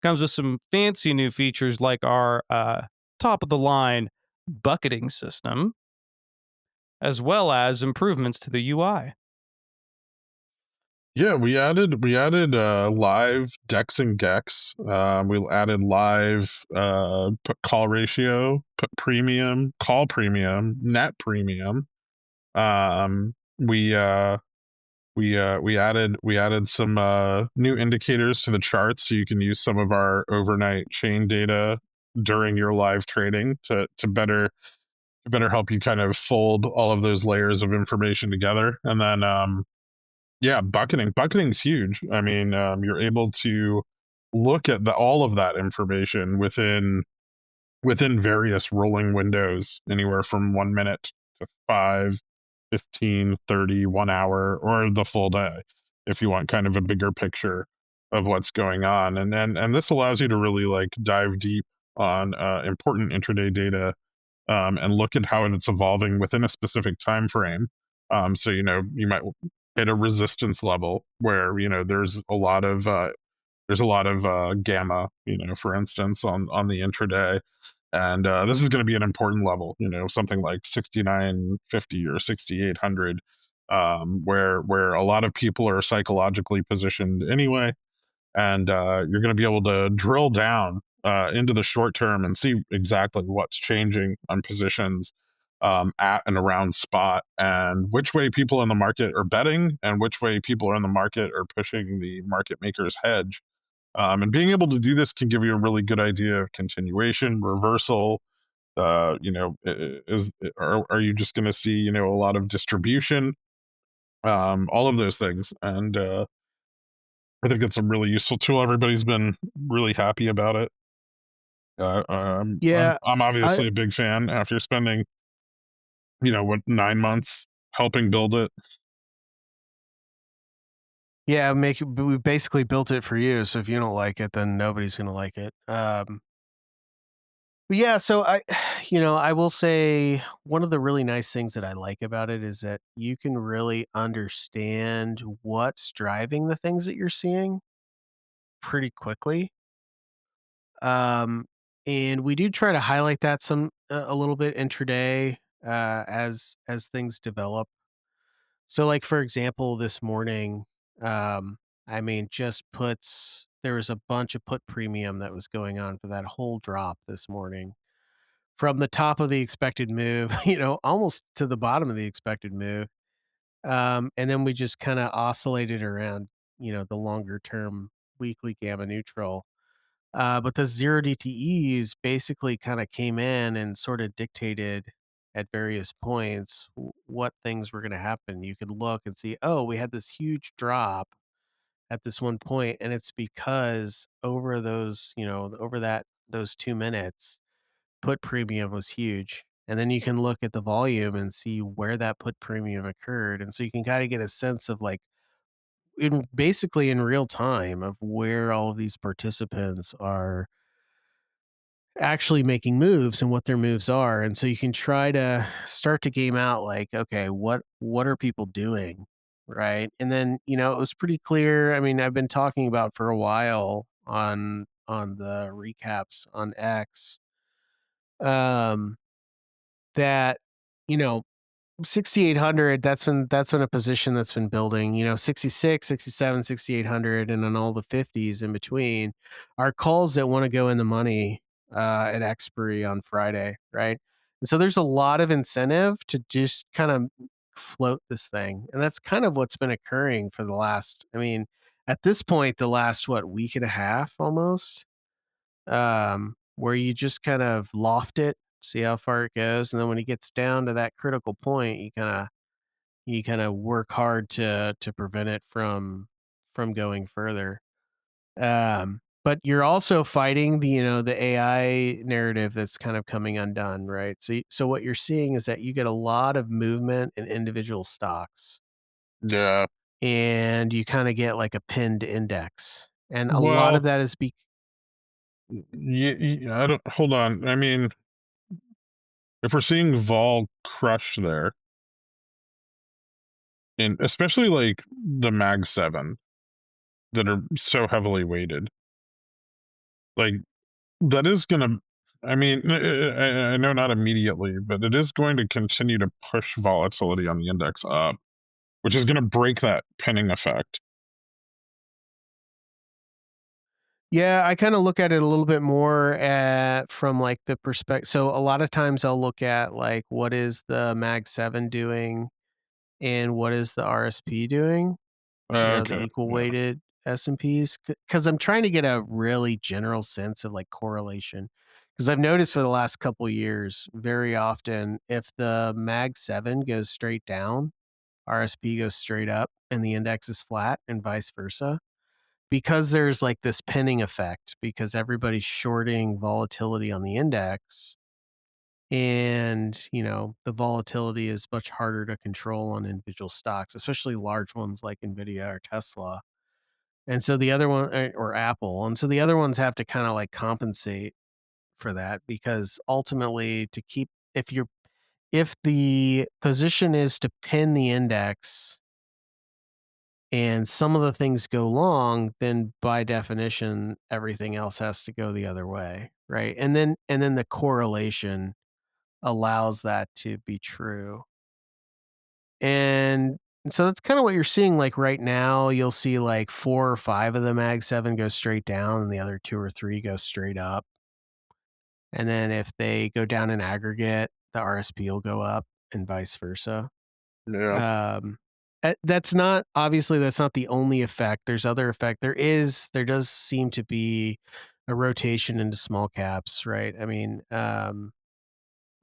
Comes with some fancy new features like our top-of-the-line bucketing system, as well as improvements to the UI. Yeah, we added live dex and gex. We added live call ratio, premium, call premium, net premium. We added some new indicators to the charts, so you can use some of our overnight chain data during your live trading to better help you kind of fold all of those layers of information together. And then yeah, bucketing's huge. I mean, you're able to look at all of that information within various rolling windows, anywhere from 1 minute to 5, 15, 30, 1 hour, or the full day, if you want kind of a bigger picture of what's going on. And this allows you to really like dive deep on important intraday data, and look at how it's evolving within a specific time frame. So you might hit a resistance level where there's a lot of gamma, for instance, on the intraday, and this is going to be an important level, something like 6950 or 6800, where a lot of people are psychologically positioned anyway, and you're going to be able to drill down into the short term and see exactly what's changing on positions at and around spot, and which way people in the market are betting and which way people in the market are pushing the market maker's hedge. And being able to do this can give you a really good idea of continuation, reversal. Are you just going to see a lot of distribution, all of those things, and I think it's a really useful tool. Everybody's been really happy about it. Yeah, I'm I obviously a big fan after spending, 9 months helping build it. yeah, we basically built it for you, so if you don't like it, then nobody's gonna like it. But yeah, so I will say one of the really nice things that I like about it is that you can really understand what's driving the things that you're seeing pretty quickly. Um, and we do try to highlight that a little bit intraday as things develop. So, like for example, this morning, just puts there was a bunch of put premium that was going on for that whole drop this morning from the top of the expected move, almost to the bottom of the expected move. And then we just kind of oscillated around, the longer term weekly gamma neutral. But the zero DTEs basically kind of came in and sort of dictated at various points what things were going to happen. You could look and see, oh, we had this huge drop at this one point, and it's because over those 2 minutes, put premium was huge. And then you can look at the volume and see where that put premium occurred. And so you can kind of get a sense of like in real time of where all of these participants are actually making moves and what their moves are. And so you can try to start to game out like, okay, what are people doing? Right. And then, it was pretty clear. I mean, I've been talking about for a while on the recaps on X, um, that, you know, 6,800, that's been a position that's been building, 66, 67, 6,800, and then all the 50s in between are calls that want to go in the money at expiry on Friday, right? And so there's a lot of incentive to just kind of float this thing. And that's kind of what's been occurring for the last, at this point, the last week and a half almost, where you just kind of loft it, see how far it goes, and then when it gets down to that critical point, you kind of work hard to prevent it from going further. But you're also fighting the AI narrative that's kind of coming undone, right? So what you're seeing is that you get a lot of movement in individual stocks, Yeah. and you kind of get like a pinned index, and a lot Well, of that is I don't. Hold on. I mean, if we're seeing vol crush there, and especially like the Mag 7 that are so heavily weighted, like that is going to, I mean, I know not immediately, but it is going to continue to push volatility on the index up, which is going to break that pinning effect. Yeah, I kind of look at it a little bit more from like the perspective. So a lot of times I'll look at like what is the Mag 7 doing and what is the RSP doing, the Okay. equal Yeah. weighted S&Ps, because I'm trying to get a really general sense of like correlation. Because I've noticed for the last couple years, very often, if the Mag 7 goes straight down, RSP goes straight up and the index is flat and vice versa, because there's like this pinning effect because everybody's shorting volatility on the index, and the volatility is much harder to control on individual stocks, especially large ones like Nvidia or Tesla. And so the other one, or Apple, and so the other ones have to kind of like compensate for that, because ultimately to keep if the position is to pin the index and some of the things go long, then by definition, everything else has to go the other way, right? And then the correlation allows that to be true. And so that's kind of what you're seeing. Like right now, you'll see like 4 or 5 of the Mag 7 go straight down, and the other 2 or 3 go straight up. And then if they go down in aggregate, the RSP will go up, and vice versa. Yeah. That's not obviously that's not the only effect. There's other effect. There does seem to be a rotation into small caps, right? IWM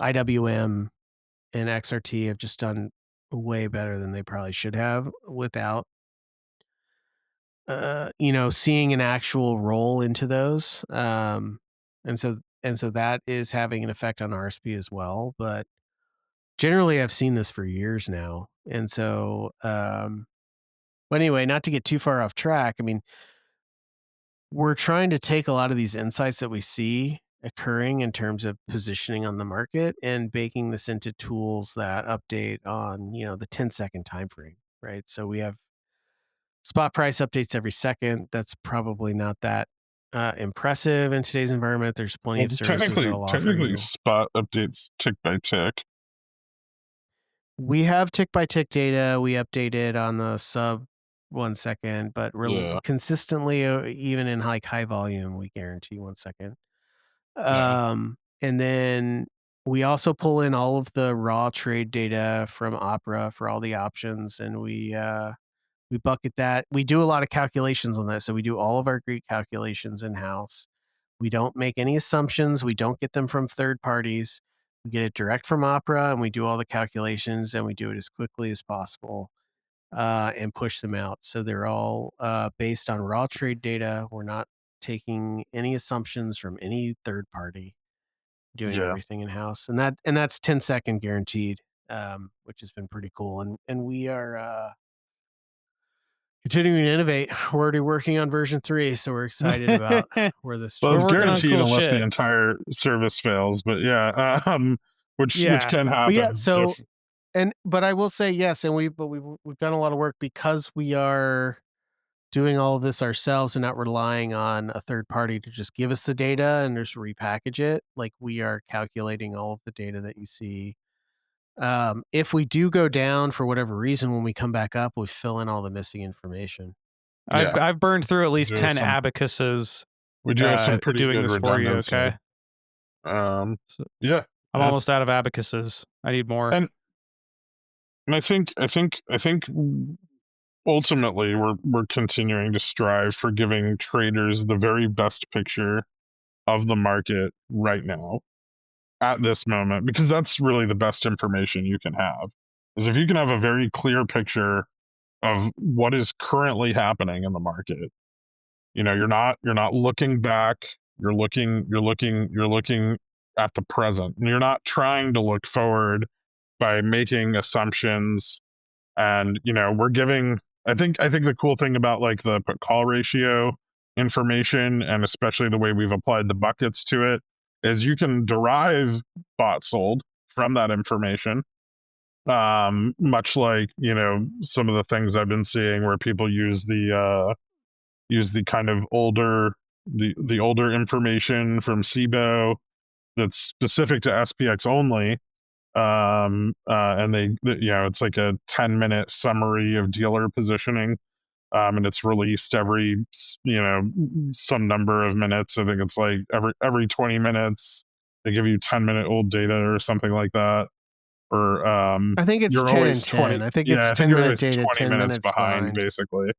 and XRT have just done way better than they probably should have without seeing an actual roll into those. And so that is having an effect on RSP as well. But generally, I've seen this for years now. And so, but anyway, not to get too far off track, I mean, we're trying to take a lot of these insights that we see occurring in terms of positioning on the market and baking this into tools that update on, the 10-second time frame, right? So we have spot price updates every second. That's probably not that impressive in today's environment. There's plenty Well, of services that'll offer technically, you. spot updates tick by tick. We have tick by tick data. We update it on the sub 1 second, but Yeah. consistently, even in high volume, we guarantee 1 second. Yeah. And then we also pull in all of the raw trade data from Opera for all the options, and we bucket that. We do a lot of calculations on that, so we do all of our Greek calculations in house. We don't make any assumptions. We don't get them from third parties. We get it direct from Opera, and we do all the calculations, and we do it as quickly as possible, and push them out. So they're all based on raw trade data. We're not taking any assumptions from any third party, doing Yeah. everything in house, and that's 10-second guaranteed, which has been pretty cool. And we are continuing to innovate. We're already working on version 3, so we're excited about where this. Well, We're it's working on guaranteed cool unless the shit. entire service fails, but yeah, which can happen. But yeah, so but I will say yes, and we've done a lot of work because we are doing all of this ourselves and not relying on a third party to just give us the data and just repackage it. Like, we are calculating all of the data that you see. If we do go down for whatever reason, when we come back up, we fill in all the missing information. I've burned through at least 10 abacuses. We do have some pretty doing good this for you, redundancy. okay? Yeah. I'm almost out of abacuses. I need more. And I think ultimately we're continuing to strive for giving traders the very best picture of the market right now at this moment, because that's really the best information you can have. Is if you can have a very clear picture of what is currently happening in the market. You're not looking back, you're looking at the present. And you're not trying to look forward by making assumptions. And we're giving, I think the cool thing about like the put call ratio information, and especially the way we've applied the buckets to it, is you can derive bought sold from that information. Much like some of the things I've been seeing where people use the kind of older the older information from SIBO that's specific to SPX only. And it's like a 10-minute summary of dealer positioning, and it's released every some number of minutes. I think it's like every 20 minutes they give you 10-minute old data or something like that. Or I think it's you're 10 always and 10. I think I it's think you're 10-minute always data, 20 10 minutes minutes behind. basically.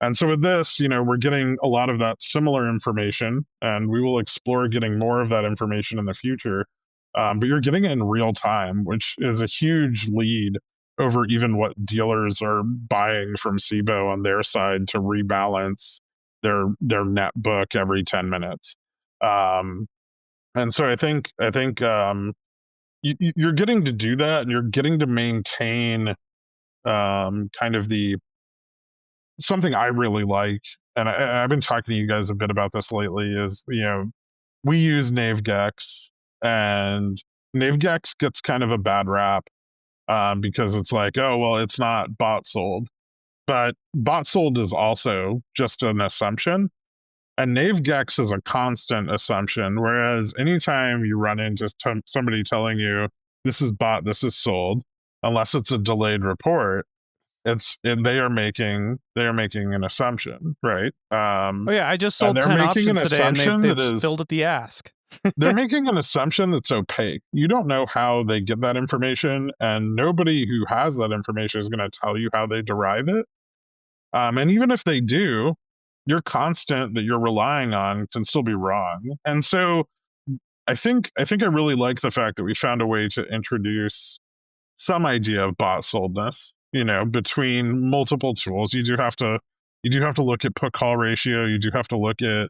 And so with this, we're getting a lot of that similar information, and we will explore getting more of that information in the future. But you're getting it in real time, which is a huge lead over even what dealers are buying from SIBO on their side to rebalance their net book every 10 minutes. And so I think you're getting to do that, and you're getting to maintain kind of something I really like, and I've been talking to you guys a bit about this lately, is we use NaveGex, and NaveGex gets kind of a bad rap because it's like, oh well, it's not bot sold, but bot sold is also just an assumption, and NaveGex is a constant assumption. Whereas anytime you run into somebody telling you this is bot, this is sold, unless it's a delayed report, they are making an assumption, right? Oh yeah, I just sold 10 options today, and they've filled at the ask. They're making an assumption that's opaque. You don't know how they get that information, and nobody who has that information is going to tell you how they derive it. And even if they do, your constant that you're relying on can still be wrong. And so I think I really like the fact that we found a way to introduce some idea of bot soldness, between multiple tools. You do have to you do have to look at put call ratio. You do have to look at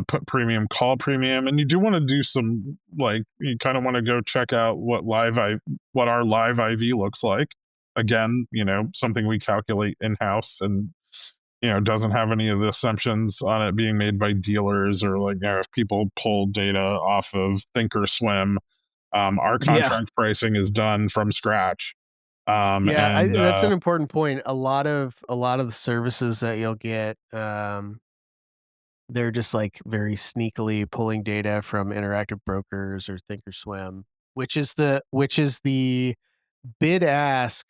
put premium, call premium, and you do want to do some, like, you kind of want to go check out what our live IV looks like. Again, something we calculate in house, and doesn't have any of the assumptions on it being made by dealers, or, like, if people pull data off of Thinkorswim. Our Yeah. contract pricing is done from scratch. Yeah, And that's an important point. A lot of the services that you'll get, they're just like very sneakily pulling data from Interactive Brokers or Thinkorswim, which is the bid ask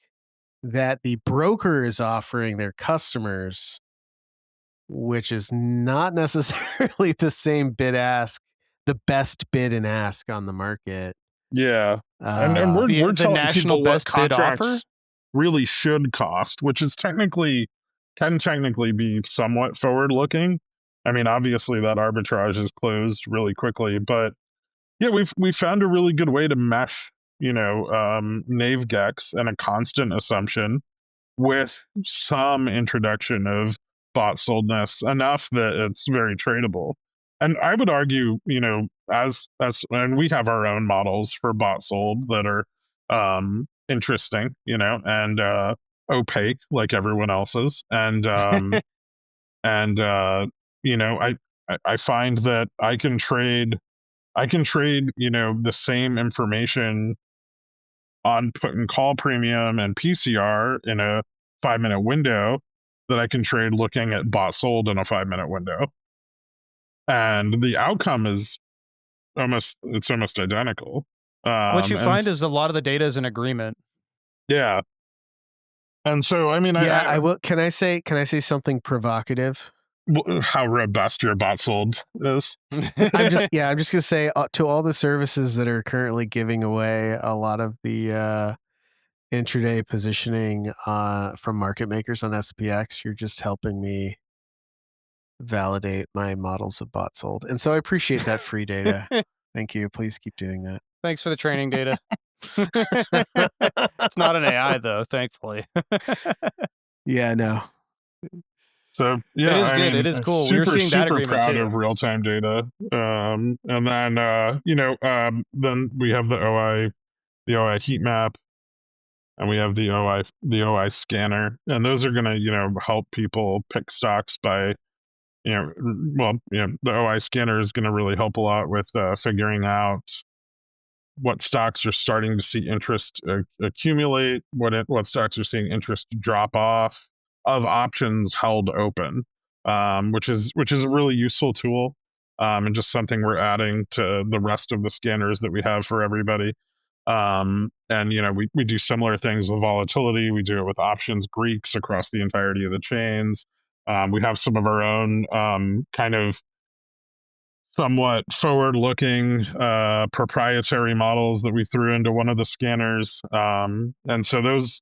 that the broker is offering their customers, which is not necessarily the same bid ask, the best bid and ask on the market. yeah, and we're The telling national people what best bid offer? contracts really should cost, which is can technically be somewhat forward looking. I mean, obviously that arbitrage is closed really quickly, but yeah, we've found a really good way to mesh, NAVGEX and a constant assumption with some introduction of bought soldness, enough that it's very tradable. And I would argue, and we have our own models for bought sold that are interesting, and opaque like everyone else's. And and I find that I can trade, the same information on put and call premium and PCR in a 5-minute window that I can trade looking at bought sold in a 5-minute window. And the outcome is almost identical. What you find is a lot of the data is an agreement. Yeah. And so, I mean, I will. Can I say something provocative? How robust your bought sold is. I'm just gonna say, to all the services that are currently giving away a lot of the intraday positioning from market makers on SPX, you're just helping me validate my models of bought sold, and so I appreciate that free data. Thank you. Please keep doing that. Thanks for the training data. It's not an AI though, thankfully. Yeah, no. So yeah, it is good. It is cool. We were seeing that agreement proud too. of real time data. And then then we have the OI heat map, and we have the OI scanner, and those are going to help people pick stocks by the OI scanner is going to really help a lot with figuring out what stocks are starting to see interest accumulate, what stocks are seeing interest drop off of options held open, which is a really useful tool, and just something we're adding to the rest of the scanners that we have for everybody. And we do similar things with volatility. We do it with options Greeks across the entirety of the chains. We have some of our own kind of somewhat forward-looking proprietary models that we threw into one of the scanners, and so those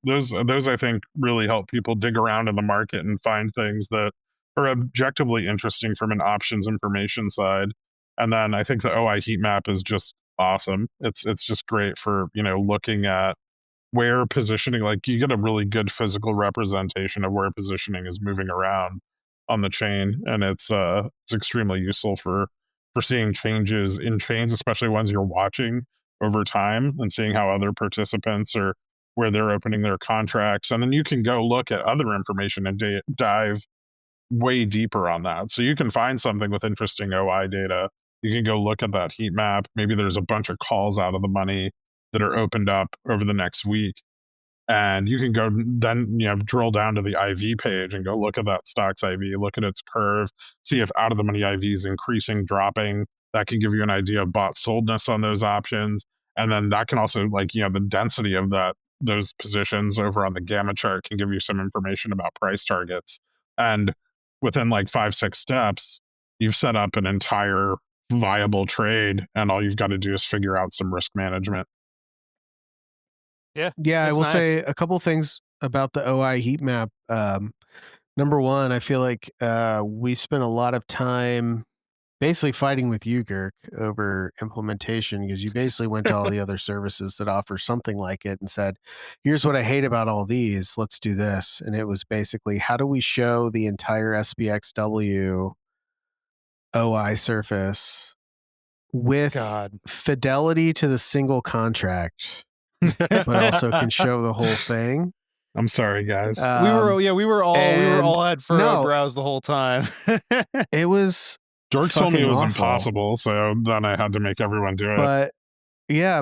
I think really help people dig around in the market and find things that are objectively interesting from an options information side. And then I think the OI heat map is just awesome. It's just great for looking at where positioning, like, you get a really good physical representation of where positioning is moving around on the chain, and it's extremely useful for seeing changes in chains, especially ones you're watching over time, and seeing how other participants are, where they're opening their contracts. And then you can go look at other information and dive way deeper on that. So you can find something with interesting OI data. You can go look at that heat map. Maybe there's a bunch of calls out of the money that are opened up over the next week, and you can go then drill down to the IV page and go look at that stock's IV, look at its curve, see if out of the money IV is increasing, dropping. That can give you an idea of bought soldness on those options. And then that can also, like, the density of those positions over on the gamma chart can give you some information about price targets. And within like 5-6 steps, you've set up an entire viable trade, and all you've got to do is figure out some risk management. Yeah, I will say a couple things about the OI heat map. Number one, I feel like we spent a lot of time basically fighting with you, Girk, over implementation, because you basically went to all the other services that offer something like it and said, here's what I hate about all these. Let's do this. And it was basically, how do we show the entire SBXW OI surface with fidelity to the single contract, but also can show the whole thing? I'm sorry, guys. We were all had furrowed brows the whole time. It was Dork told me it was awful. Impossible, so then I had to make everyone do it.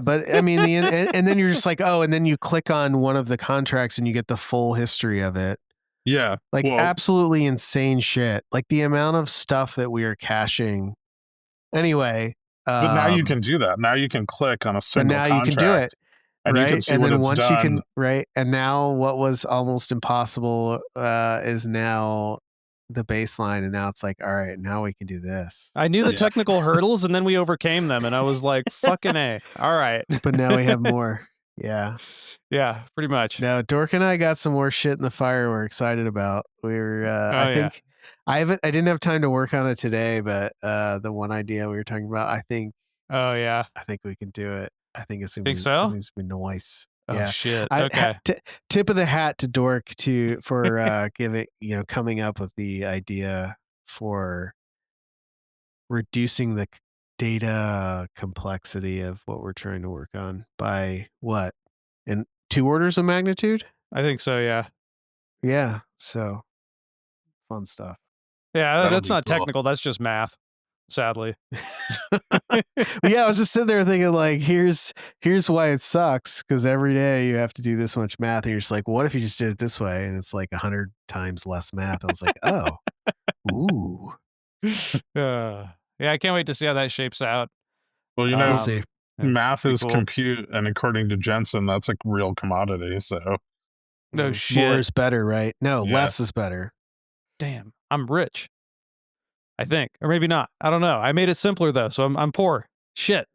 But I mean, and then you're just like, oh, and then you click on one of the contracts and you get the full history of it. Yeah. Like absolutely insane shit. Like the amount of stuff that we are caching. Anyway. But now you can do that. Now you can click on a single contract. You can do it. And right. You can see and what then it's once done. you can, right. And now what was almost impossible is now the baseline. And now it's like, all right, now we can do this. I knew the technical hurdles and then we overcame them. And I was like, fucking A. All right. But now we have more. Yeah. Yeah, pretty much. No, Dork and I got some more shit in the fire we're excited about. We were, I think, I didn't have time to work on it today, but the one idea we were talking about, I think. Oh yeah. I think we can do it. I think it's gonna be nice. Oh yeah. shit. Okay. Tip of the hat to Dork for giving, coming up with the idea for reducing the data complexity of what we're trying to work on by what? In 2 orders of magnitude? I think so, yeah. Yeah. So fun stuff. Yeah, that's not technical. That's just math, sadly. Yeah, I was just sitting there thinking, like, here's why it sucks, because every day you have to do this much math, and you're just like, what if you just did it this way? And it's like 100 times less math. I was like, oh, ooh. Yeah, I can't wait to see how that shapes out. Well, we'll see. Math is compute, and according to Jensen, that's a real commodity. So, no shit. More is better, right? No, less is better. Damn, I'm rich. I think, or maybe not. I don't know. I made it simpler though, so I'm poor. Shit.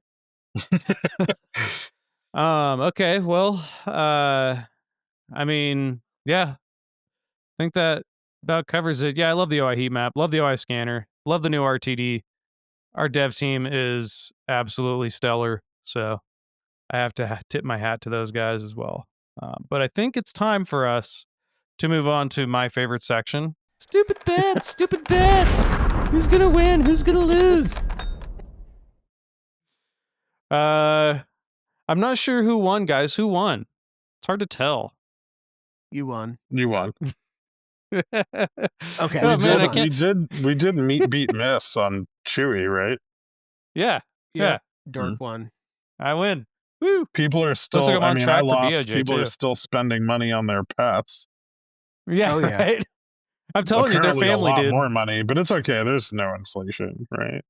Okay. Well, I mean, yeah. I think that about covers it. Yeah, I love the OI heat map. Love the OI scanner. Love the new RTD. Our dev team is absolutely stellar. So I have to tip my hat to those guys as well. But I think it's time for us to move on to my favorite section. Stupid bets. Stupid bets. Who's gonna win? Who's gonna lose? I'm not sure who won, guys. Who won? It's hard to tell. You won. You won. Okay. Oh, man, we did beat miss on Chewy, right? Yeah. Dork won. I win. Woo! People are still. Looks like I'm on track I for lost. BOJ People too. are still spending money on their pets. Yeah. Oh, yeah. Right. I'm telling you, they're family, a lot dude. more money, but it's okay. There's no inflation, right?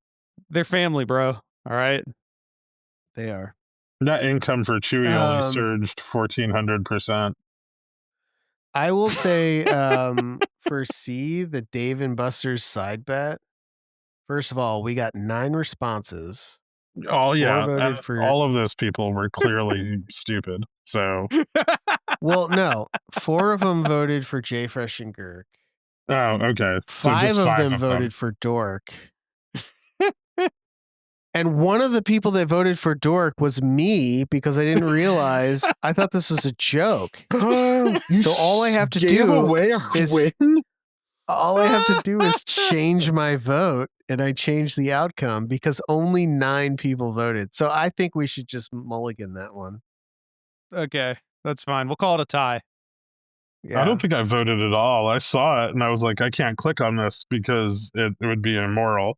They're family, bro. All right. They are. Net income for Chewy only surged 1,400%. I will say, for C, the Dave and Buster's side bet. First of all, we got 9 responses. Oh yeah, voted for... all of those people were clearly stupid. So, well, no, 4 of them voted for JFresh and Girk. Oh, okay. So 5 of them voted for Dork. And one of the people that voted for Dork was me, because I didn't realize. I thought this was a joke. So all I have to do is change my vote, and I change the outcome because only 9 people voted. So I think we should just mulligan that one. Okay, that's fine. We'll call it a tie. Yeah. I don't think I voted at all. I saw it and I was like, I can't click on this because it would be immoral.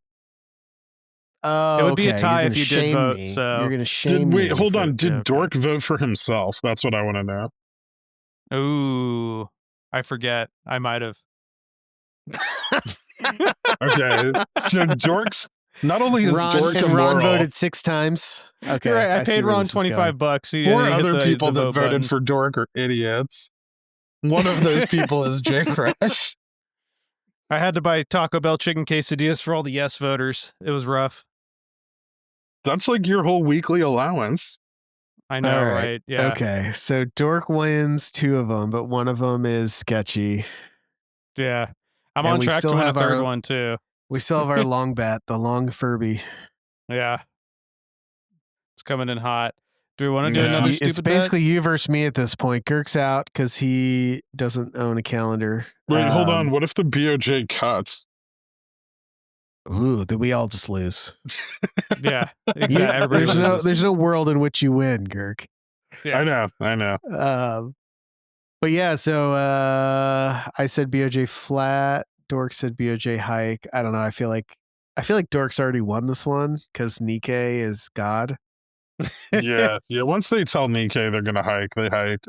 Oh, it would be a tie if you did vote. Me. So you're gonna shame me. Wait, hold on. Did Dork vote for himself? That's what I want to know. Ooh, I forget. I might have. Okay, so Dork's not only is Dork immoral. Ron voted 6 times. Okay, right. I paid Ron $25. 4 other people that voted for Dork are idiots. One of those people is Jay Crash. I had to buy Taco Bell chicken quesadillas for all the yes voters. It was rough. That's like your whole weekly allowance. I know, right? Yeah. Okay, so Dork wins 2 of them, but one of them is sketchy. Yeah. I'm on track to win a third one, too. We still have our long bat, the long Furby. Yeah. It's coming in hot. Do we want to do Yeah. another It's stupid basically you versus me at this point. Girk's out because he doesn't own a calendar. Wait, hold on. What if the BOJ cuts? Ooh, then we all just lose. bet? Yeah, exactly. Everybody loses. There's no world in which you win, Girk. Yeah. I know. But yeah, so I said BOJ flat. Dork said BOJ hike. I don't know. I feel like Dork's already won this one because Nikkei is God. Yeah. Once they tell Nikkei they're gonna hike, they hiked.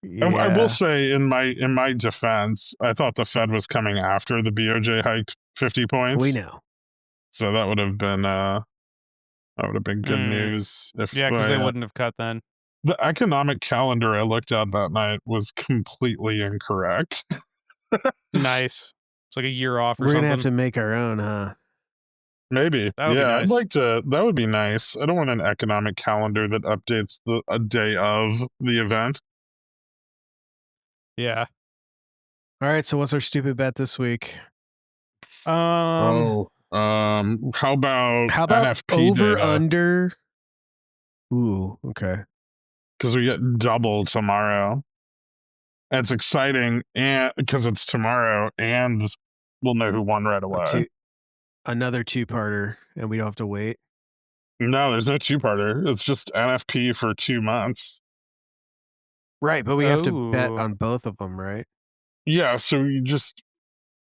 Yeah. I will say in my defense, I thought the Fed was coming after the BOJ hiked 50 points. We know. So that would have been good news if because they wouldn't have cut then. the economic calendar I looked at that night was completely incorrect. Nice. It's like a year off or We're something. gonna have to make our own, huh? Maybe. That would be I'd nice. like to. That would be nice. I don't want an economic calendar that updates a day of the event. Yeah. All right. So what's our stupid bet this week? How about NFP over data? under? Ooh, okay. Because we get double tomorrow. And it's exciting, and because it's tomorrow, and we'll know who won right away. Another two-parter, and we don't have to wait. No, there's no two-parter. It's just NFP for 2 months. Right, but we have to bet on both of them, right? Yeah, so you just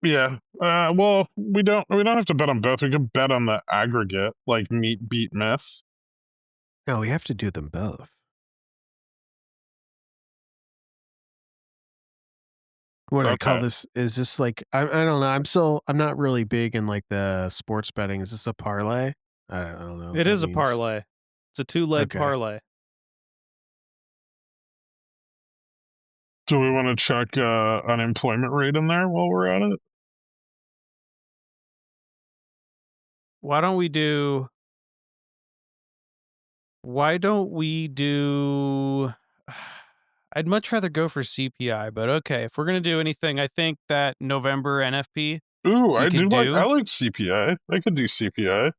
well, we don't have to bet on both. We can bet on the aggregate, like meet, beat, miss. No, we have to do them both. What do I call this? Is this like I don't know. I'm not really big in like the sports betting. Is this a parlay? I don't know. It is a parlay. It's a 2-leg parlay. Do we want to check unemployment rate in there while we're at it? Why don't we do I'd much rather go for CPI, but okay. If we're going to do anything, I think that November NFP. Ooh, I like CPI. I could do CPI. You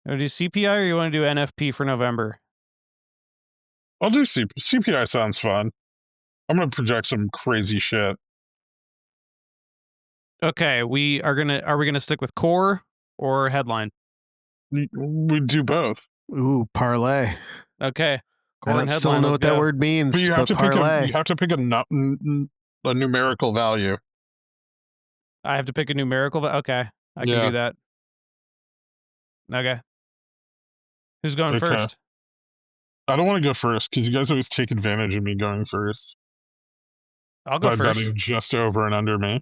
want to do CPI or you want to do NFP for November? I'll do CPI. Sounds fun. I'm going to project some crazy shit. Okay, are we gonna stick with core or headline? We do both. Ooh, parlay. Okay. Core and headline. Still don't know what that word means. But you have to parlay. you have to pick a numerical value. I have to pick a numerical. Okay, I can do that. Okay. Who's going first? I don't want to go first because you guys always take advantage of me going first. I'll go first. Betting just over and under me.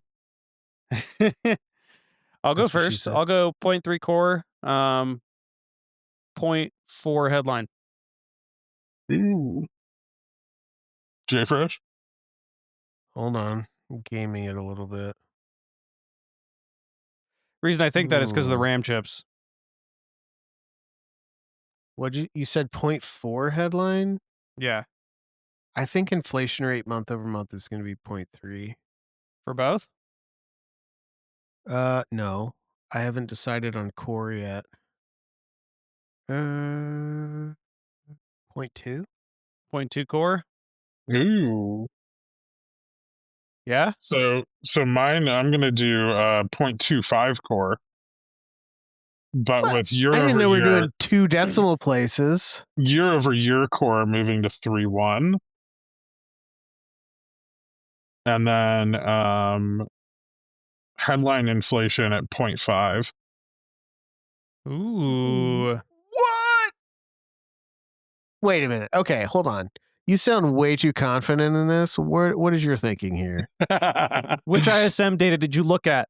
I'll go first. I'll go 0.3 core, 0.4 headline. Ooh. J-Fresh? Hold on. I'm gaming it a little bit. Reason I think that is because of the RAM chips. You said 0.4 headline? Yeah. I think inflation rate month over month is going to be 0.3. For both? No. I haven't decided on core yet. 0.2? 0.2 core? Ooh. Yeah? So mine, I'm going to do 0.25 core. But what? With year I didn't over know year, we're doing 2 decimal places. Year over year core moving to 3.1. And then headline inflation at 0.5. Ooh. What? Wait a minute. Okay, hold on. You sound way too confident in this. What is your thinking here? Which ISM data did you look at?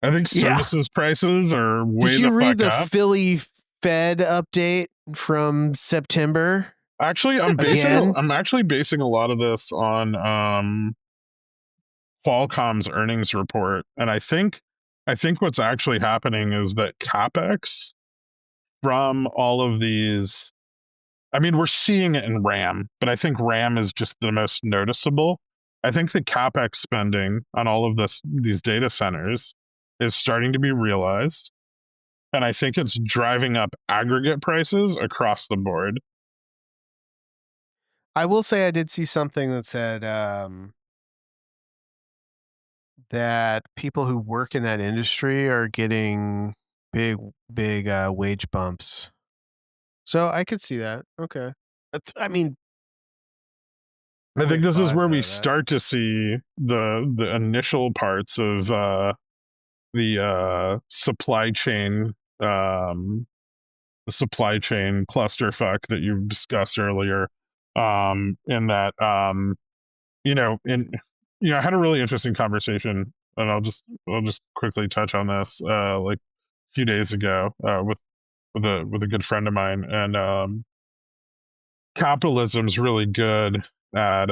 I think services prices are way Did you read the up. Philly Fed update from September? Actually, I'm actually basing a lot of this on Qualcomm's earnings report, and I think what's actually happening is that CapEx from all of these, I mean, we're seeing it in RAM, but I think RAM is just the most noticeable. I think the CapEx spending on all of these data centers is starting to be realized. And I think it's driving up aggregate prices across the board. I will say I did see something that said that people who work in that industry are getting big wage bumps. So I could see that. Okay. I mean, I think this is 0.5 where we though, that start to see the initial parts of the supply chain clusterfuck that you discussed earlier. In that I had a really interesting conversation, and I'll just quickly touch on this like a few days ago with a good friend of mine, and capitalism's really good at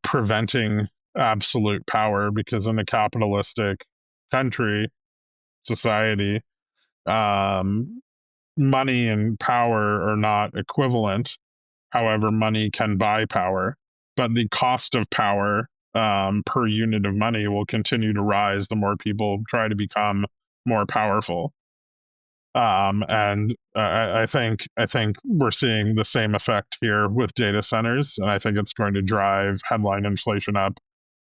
preventing absolute power, because in a capitalistic country society, um money and power are not equivalent. However, money can buy power, but the cost of power per unit of money will continue to rise the more people try to become more powerful. And I think we're seeing the same effect here with data centers, and I think it's going to drive headline inflation up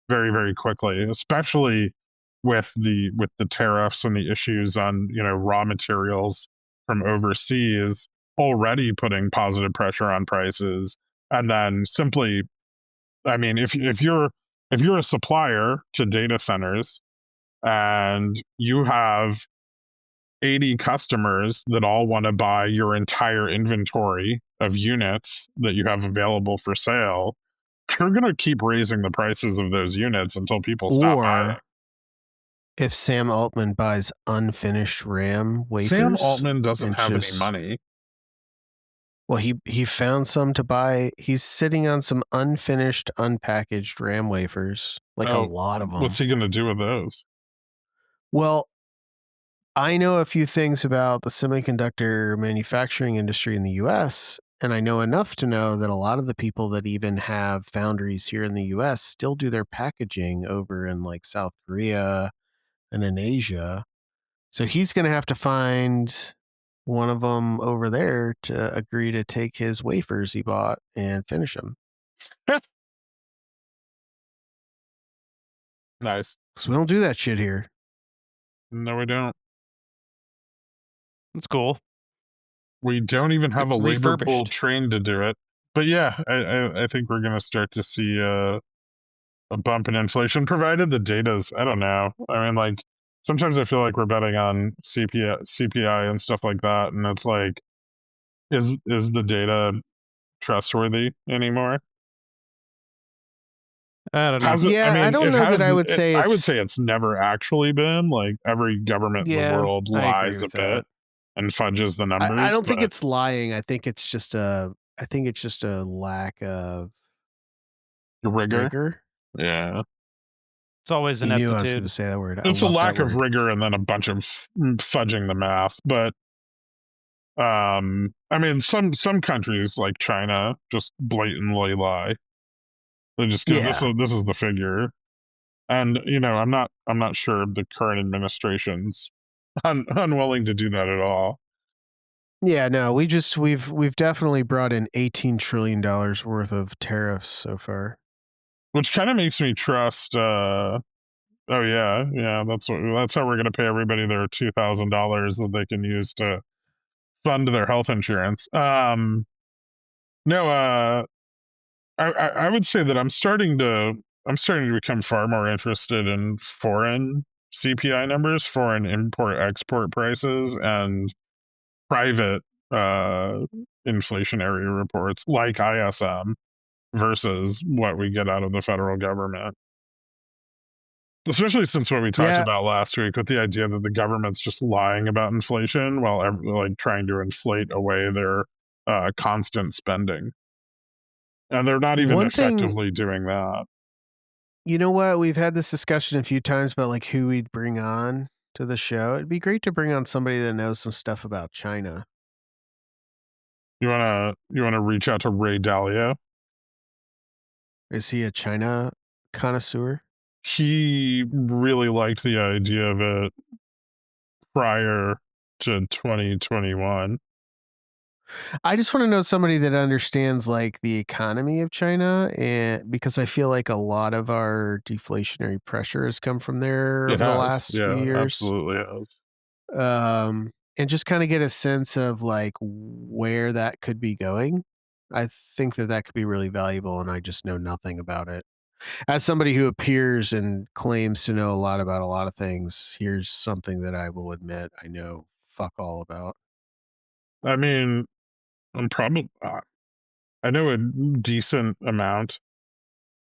very, very quickly, especially with the tariffs and the issues on raw materials from overseas already putting positive pressure on prices. And then simply, I mean, if you're a supplier to data centers and you have 80 customers that all want to buy your entire inventory of units that you have available for sale, you're going to keep raising the prices of those units until people stop buying. or if Sam Altman buys unfinished RAM Sam wafers Altman doesn't and have any just money. well, he found some to buy. He's sitting on some unfinished, unpackaged RAM wafers, like a Oh, lot of them. what's he going to do with those? Well, I know a few things about the semiconductor manufacturing industry in the US, and I know enough to know that a lot of the people that even have foundries here in the US still do their packaging over in like South Korea and in Asia. So he's going to have to find one of them over there to agree to take his wafers he bought and finish them. Nice. Because we don't do that shit here. No, we don't. That's cool. We don't even have a labor pool Refurbished. trained to do it. But yeah, I think we're going to start to see a bump in inflation, provided the data's, I don't know. I mean, like, sometimes I feel like we're betting on CPI and stuff like that, and it's like, is the data trustworthy anymore? I don't know. Has it? I Yeah, I mean, don't it know that has. I would say I would it's. say it's never actually been. Like, every government in the Yeah, world I agree lies a with bit that. and fudges the I numbers, don't think but it's lying. I think it's just a. I think it's just a lack of rigor. rigor. Yeah, It's always You knew I was going ineptitude. to say that word. I it's a love that lack of word. rigor and then a bunch of fudging the math. But I mean, some countries like China just blatantly lie. They just go, this Yeah. is the figure. And I'm not sure the current administration's unwilling to do that at all. Yeah, no, we've definitely brought in $18 trillion worth of tariffs so far. Which kind of makes me trust oh yeah, that's how we're gonna pay everybody their $2,000 that they can use to fund their health insurance. No, I would say that I'm starting to become far more interested in foreign CPI numbers, foreign import export prices, and private inflationary reports like ISM versus what we get out of the federal government. Especially since what we talked Yeah, about last week, with the idea that the government's just lying about inflation while like trying to inflate away their constant spending, and they're not even one thing, effectively doing that. you know what? We've had this discussion a few times about like who we'd bring on to the show. It'd be great to bring on somebody that knows some stuff about China. You wanna reach out to Ray Dalio? Is he a China connoisseur? he really liked the idea of it prior to 2021. I just want to know somebody that understands like the economy of China, and because I feel like a lot of our deflationary pressure has come from there over the last few years. Absolutely has. And just kind of get a sense of like where that could be going. I think that could be really valuable, and I just know nothing about it. As somebody who appears and claims to know a lot about a lot of things, here's something that I will admit I know fuck all about. I mean, I know a decent amount,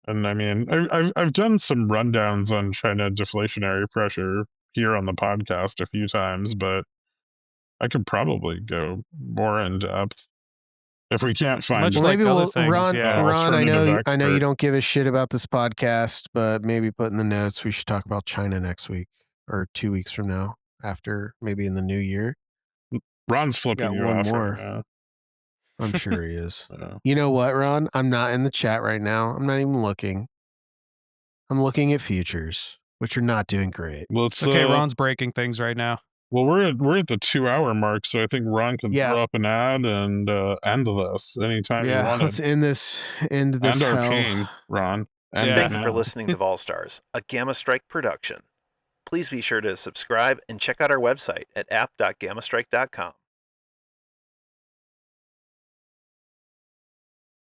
and I mean, I've done some rundowns on China deflationary pressure here on the podcast a few times, but I could probably go more in depth if we can't find Much Well, like maybe other we'll things, Ron. yeah. Ron, I know you expert. don't give a shit about this podcast, but maybe put in the notes we should talk about China next week or 2 weeks from now, after maybe in the new year. Ron's flipping Got you one off more. right now. I'm sure he is. Yeah. You know what, Ron? I'm not in the chat right now. I'm not even looking. I'm looking at futures, which are not doing great. Let's Okay, Ron's breaking things right now. Well, we're at the 2-hour mark, so I think Ron can Yeah. throw up an ad and end this anytime you Yeah, wanted. let's end this End our hell. pain, Ron. End Yeah. it Thank you for now. listening to VolStars, a GammaStrike production. Please be sure to subscribe and check out our website at app.gammastrike.com.